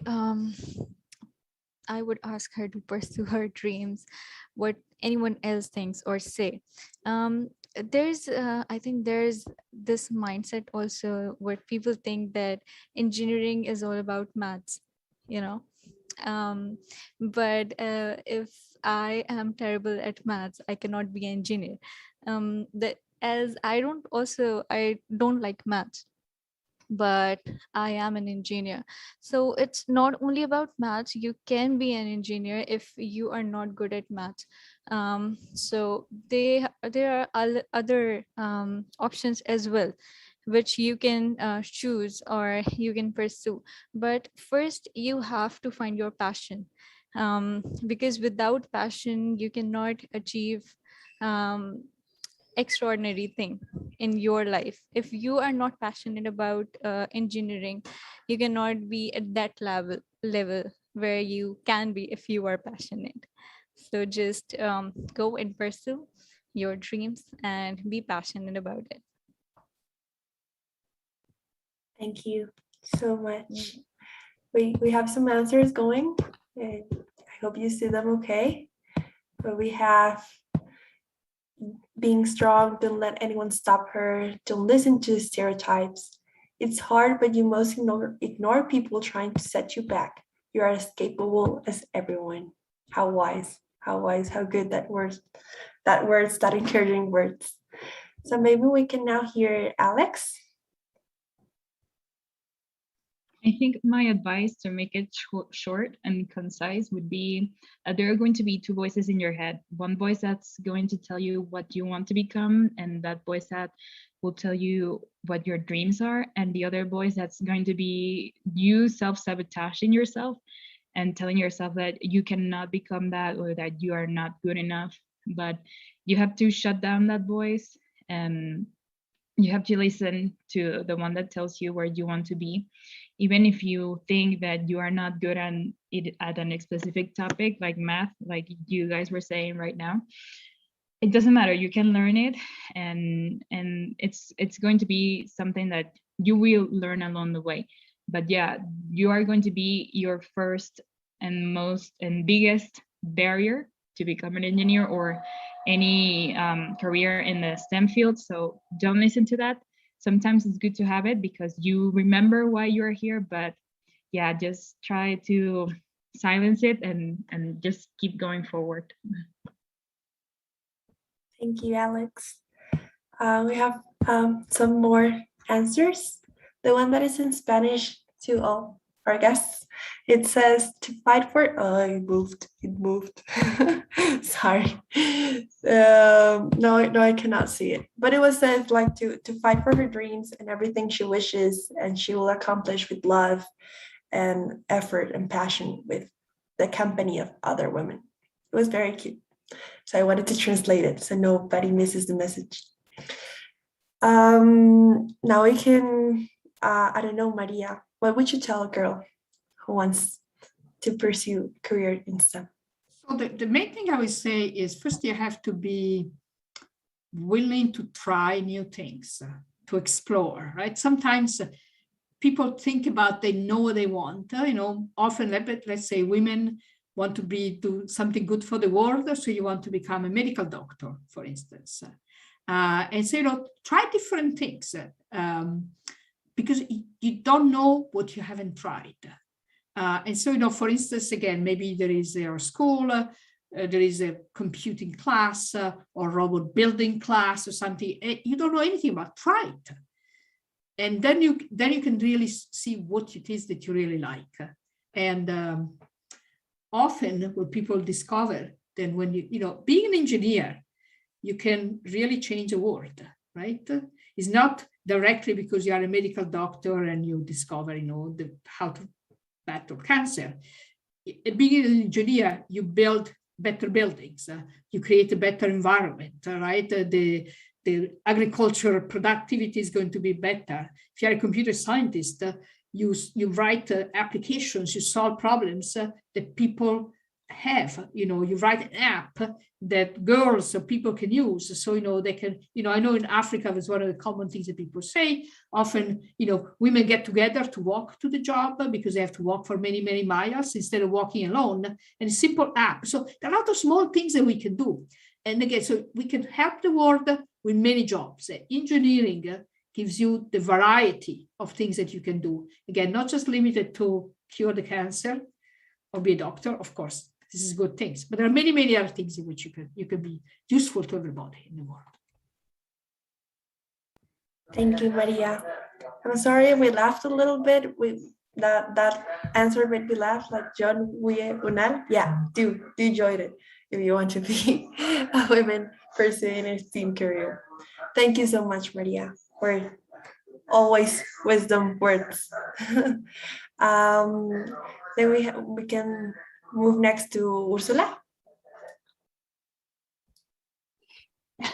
I would ask her to pursue her dreams, what anyone else thinks or say. I think there's this mindset also where people think that engineering is all about maths, you know. But if I am terrible at maths, I cannot be an engineer. As I don't like maths, but I am an engineer. So it's not only about maths. You can be an engineer if you are not good at maths. So there are other options as well, which you can choose or you can pursue. But first, you have to find your passion, because without passion, you cannot achieve extraordinary thing in your life. If you are not passionate about engineering, you cannot be at that level where you can be if you are passionate. So just go and pursue your dreams and be passionate about it. Thank you so much. We have some answers going, and I hope you see them okay. But we have being strong, don't let anyone stop her, don't listen to stereotypes. It's hard, but you must ignore people trying to set you back. You are as capable as everyone. How wise, how good that encouraging words. So maybe we can now hear Alex. I think my advice to make it short and concise would be there are going to be two voices in your head. One voice that's going to tell you what you want to become, and that voice that will tell you what your dreams are, and the other voice that's going to be you self-sabotaging yourself and telling yourself that you cannot become that or that you are not good enough. But you have to shut down that voice, and you have to listen to the one that tells you where you want to be. Even if you think that you are not good at a specific topic like math, like you guys were saying right now, it doesn't matter. You can learn it, and it's going to be something that you will learn along the way. But yeah, you are going to be your first and most and biggest barrier to become an engineer or any career in the STEM field. So don't listen to that. Sometimes it's good to have it because you remember why you're here, but yeah, just try to silence it and just keep going forward. Thank you, Alex. We have some more answers. The one that is in Spanish to all our guests. It says to fight for, it moved. Sorry. No, I cannot see it. But it was said like to fight for her dreams and everything she wishes, and she will accomplish with love and effort and passion with the company of other women. It was very cute. So I wanted to translate it so nobody misses the message. Now we can, I don't know, Maria, what would you tell a girl who wants to pursue a career in STEM? So the main thing I would say is first you have to be willing to try new things, to explore, right? Sometimes people think about they know what they want, often let's say women want to do something good for the world, so you want to become a medical doctor, for instance. And so, try different things because you don't know what you haven't tried. And so, for instance, again, maybe there is a school, there is a computing class or robot building class or something. You don't know anything about, try it. And then you can really see what it is that you really like. And often what people discover then when being an engineer, you can really change the world, right? It's not directly because you are a medical doctor and you discover, how to battle cancer. Being an engineer, you build better buildings, you create a better environment, right? The agricultural productivity is going to be better. If you're a computer scientist, you write applications, you solve problems that people have. You write an app that girls or people can use, so they can. I know in Africa was one of the common things that people say. Often, women get together to walk to the job because they have to walk for many, many miles instead of walking alone. And a simple app. So there are a lot of small things that we can do. And again, so we can help the world with many jobs. Engineering gives you the variety of things that you can do. Again, not just limited to cure the cancer or be a doctor, of course. This is good things, but there are many, many other things in which you can be useful to everybody in the world. Thank you, Maria. I'm sorry we laughed a little bit. That answer made me laugh, like John Unal. Yeah, do join it if you want to be a woman pursuing a STEM career. Thank you so much, Maria, for always wisdom words. Then we can move next to Ursula.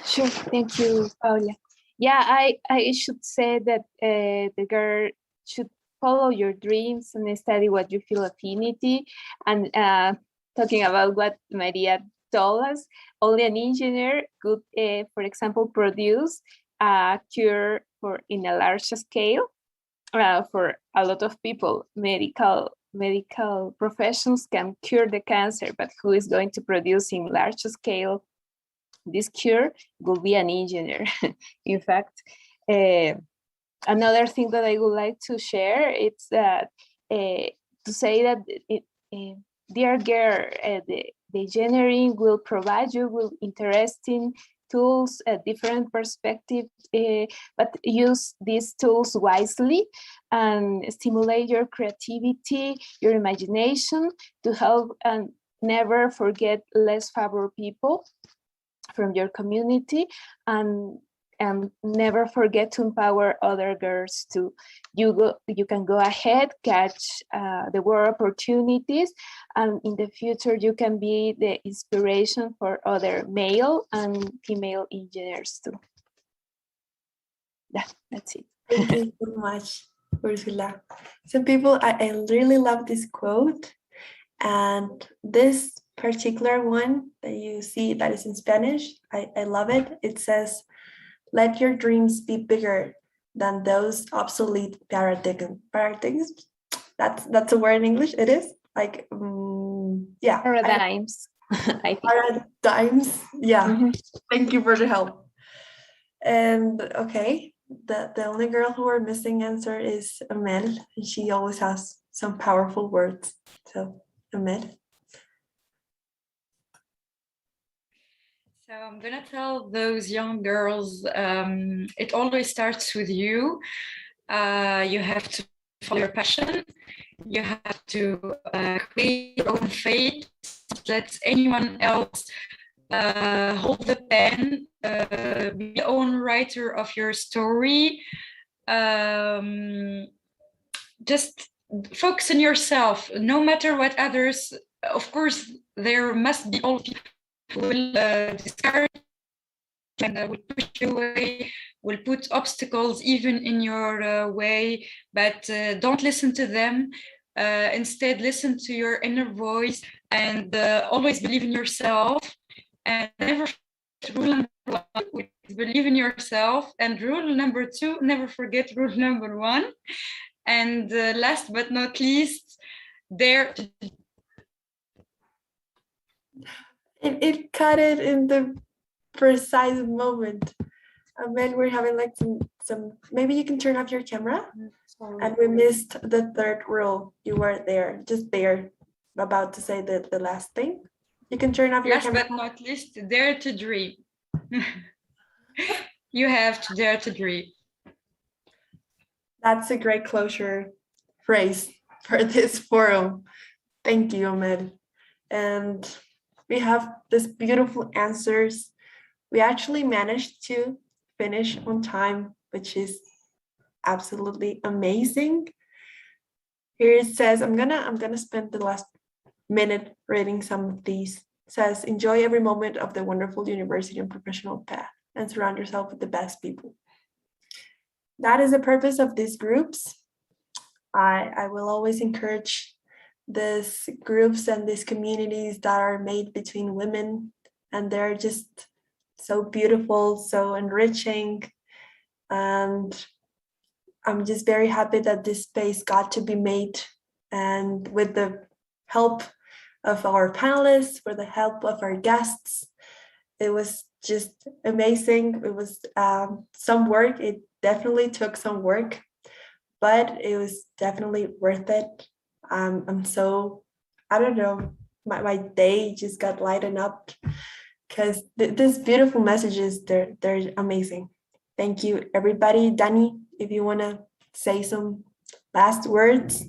Sure, thank you, Paula. yeah, I should say that the girl should follow your dreams and study what you feel affinity. And talking about what Maria told us, only an engineer could, for example, produce a cure for in a large scale for a lot of people. Medical professions can cure the cancer, but who is going to produce in large scale this cure will be an engineer. In fact, another thing that I would like to share is that to say that dear girl, the engineering will provide you with interesting tools, a different perspective, but use these tools wisely and stimulate your creativity, your imagination to help and never forget less favored people from your community, and never forget to empower other girls too. You can go ahead, catch the world opportunities, and in the future you can be the inspiration for other male and female engineers too. Yeah, that's it. Thank you so much, Ursula. So people, I really love this quote, and this particular one that you see that is in Spanish, I love it. It says, let your dreams be bigger than those obsolete paradigms. That's a word in English. It is like yeah, paradigms. I think. Paradigms. Yeah. Thank you for the help. And okay, the only girl who are missing answer is Amel, and she always has some powerful words. So Amel. So I'm gonna tell those young girls, it always starts with you. You have to follow your passion. You have to create your own fate. Let anyone else hold the pen. Be the own writer of your story. Just focus on yourself, no matter what others. Of course, there must be all people who will discourage and will push you away, will put obstacles even in your way, but don't listen to them. Instead, listen to your inner voice and always believe in yourself. And never rule number one, believe in yourself. And rule number two, never forget rule number one. And last but not least, dare to. It cut it in the precise moment. And then we're having like some maybe you can turn off your camera. And we missed the third rule. You were there, just there, about to say the last thing. You can turn off your camera. Last but not least, dare to dream. You have to dare to dream. That's a great closure phrase for this forum. Thank you, Ahmed. And we have these beautiful answers. We actually managed to finish on time, which is absolutely amazing. Here it says, I'm gonna spend the last minute reading some of these. It says, enjoy every moment of the wonderful university and professional path and surround yourself with the best people. That is the purpose of these groups. I will always encourage these groups and these communities that are made between women, and they're just so beautiful, so enriching. And I'm just very happy that this space got to be made, and with the help of our panelists, with the help of our guests, it was just amazing. It was some work. It definitely took some work, but it was definitely worth it. I'm so, I don't know, my day just got lightened up because these beautiful messages, they're amazing. Thank you, everybody. Dani, if you want to say some last words.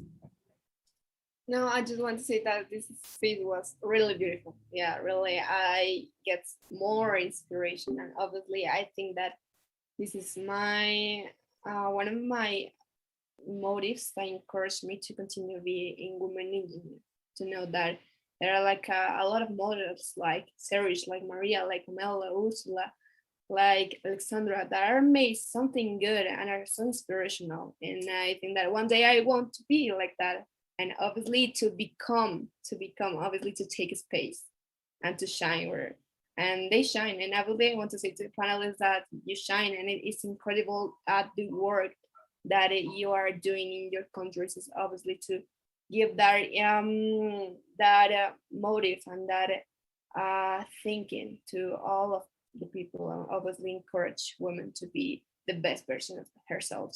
No, I just want to say that this space was really beautiful. Yeah, really, I get more inspiration, and obviously, I think that this is my one of my motives that encourage me to continue being women engineer. To know that there are like a lot of models like Serge, like Maria, like Mela, Ursula, like Alexandra that are made something good and are so inspirational. And I think that one day I want to be like that, and obviously to become obviously to take space and to shine where and they shine. And I want to say to the panelists that you shine, and it is incredible at the work that you are doing in your countries is obviously to give that motive and that thinking to all of the people, and obviously encourage women to be the best version of herself.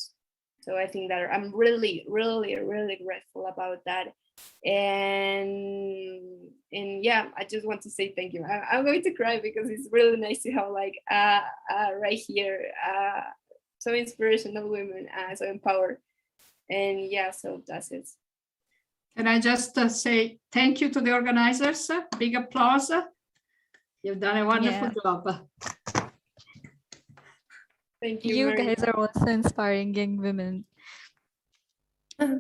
So I think that I'm really, really, really grateful about that. And yeah, I just want to say thank you. I'm going to cry because it's really nice to have like right here so inspirational women, so empowered. And yeah, so that's it. Can I just say thank you to the organizers? Big applause. You've done a wonderful job. Thank you. You guys are also inspiring young women.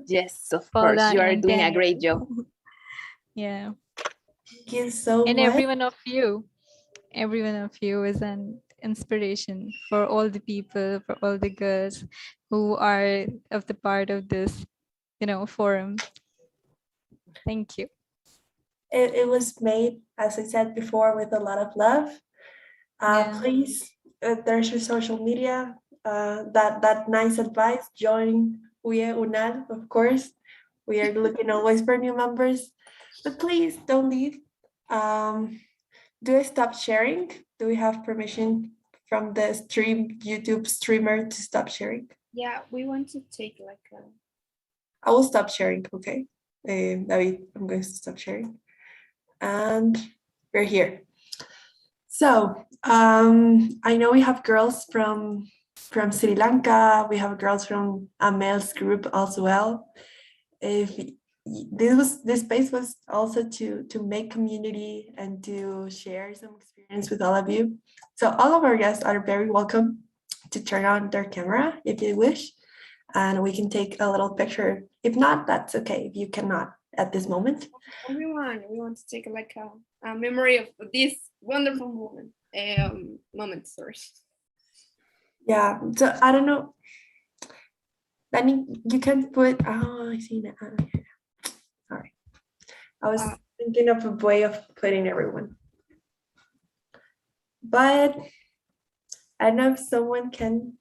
Yes, of Paula course. You are and doing a Daniel. great job. Yeah. Thank you so And much. every one of you is an inspiration for all the people, for all the girls who are of the part of this, forum. Thank you. It was made, as I said before, with a lot of love. Please, there's your social media. That nice advice. Join IEE, of course. We are looking always for new members, but please don't leave. Do I stop sharing? Do we have permission from the YouTube streamer to stop sharing? Yeah, we want to take like I will stop sharing, okay? David, I'm going to stop sharing. And we're here. So I know we have girls from Sri Lanka. We have girls from a male's group as well. If this space was also to make community and to share some experience with all of you. So all of our guests are very welcome to turn on their camera if you wish, and we can take a little picture. If not, that's okay. If you cannot at this moment. Everyone, we want to take like a memory of this wonderful moment. Sorry. Yeah. So I don't know. Danny, you can put. Oh, I see that. Sorry, I was thinking of a way of putting everyone, but I don't know if someone can,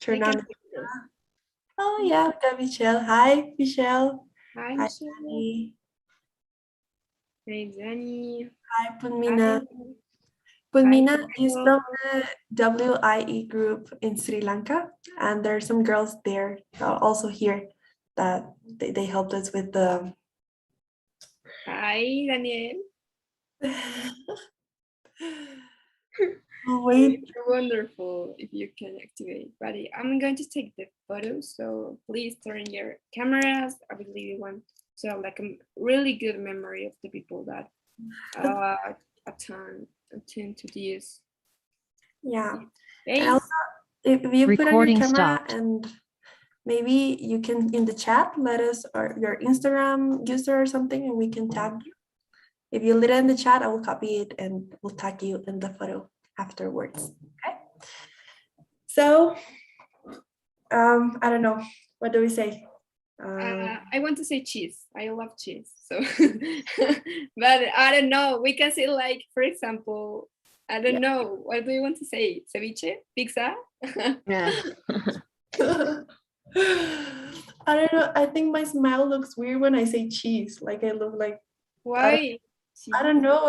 turn on. Oh yeah, we got Michelle. Hi, Michelle. Hi, Hi, Michelle. Danny. Hey, Danny. Hi, Punmina. Punmina is from the WIE group in Sri Lanka, and there are some girls there also here that they helped us with the. Hi, Daniel. Oh, wait. Wonderful if you can activate. But I'm going to take the photos, so please turn your cameras. I really want to have like a really good memory of the people that attend to this. Yeah. And also, if you put on your camera and maybe you can in the chat let us or your Instagram user or something, and we can tag you. If you leave it in the chat, I will copy it and we'll tag you in the photo afterwards. Okay. So I don't know. What do we say? I want to say cheese. I love cheese. So, but I don't know. We can say like, for example, I don't know. What do you want to say? Ceviche? Pizza? Yeah. I don't know. I think my smile looks weird when I say cheese. Like I look like. Why? I don't know.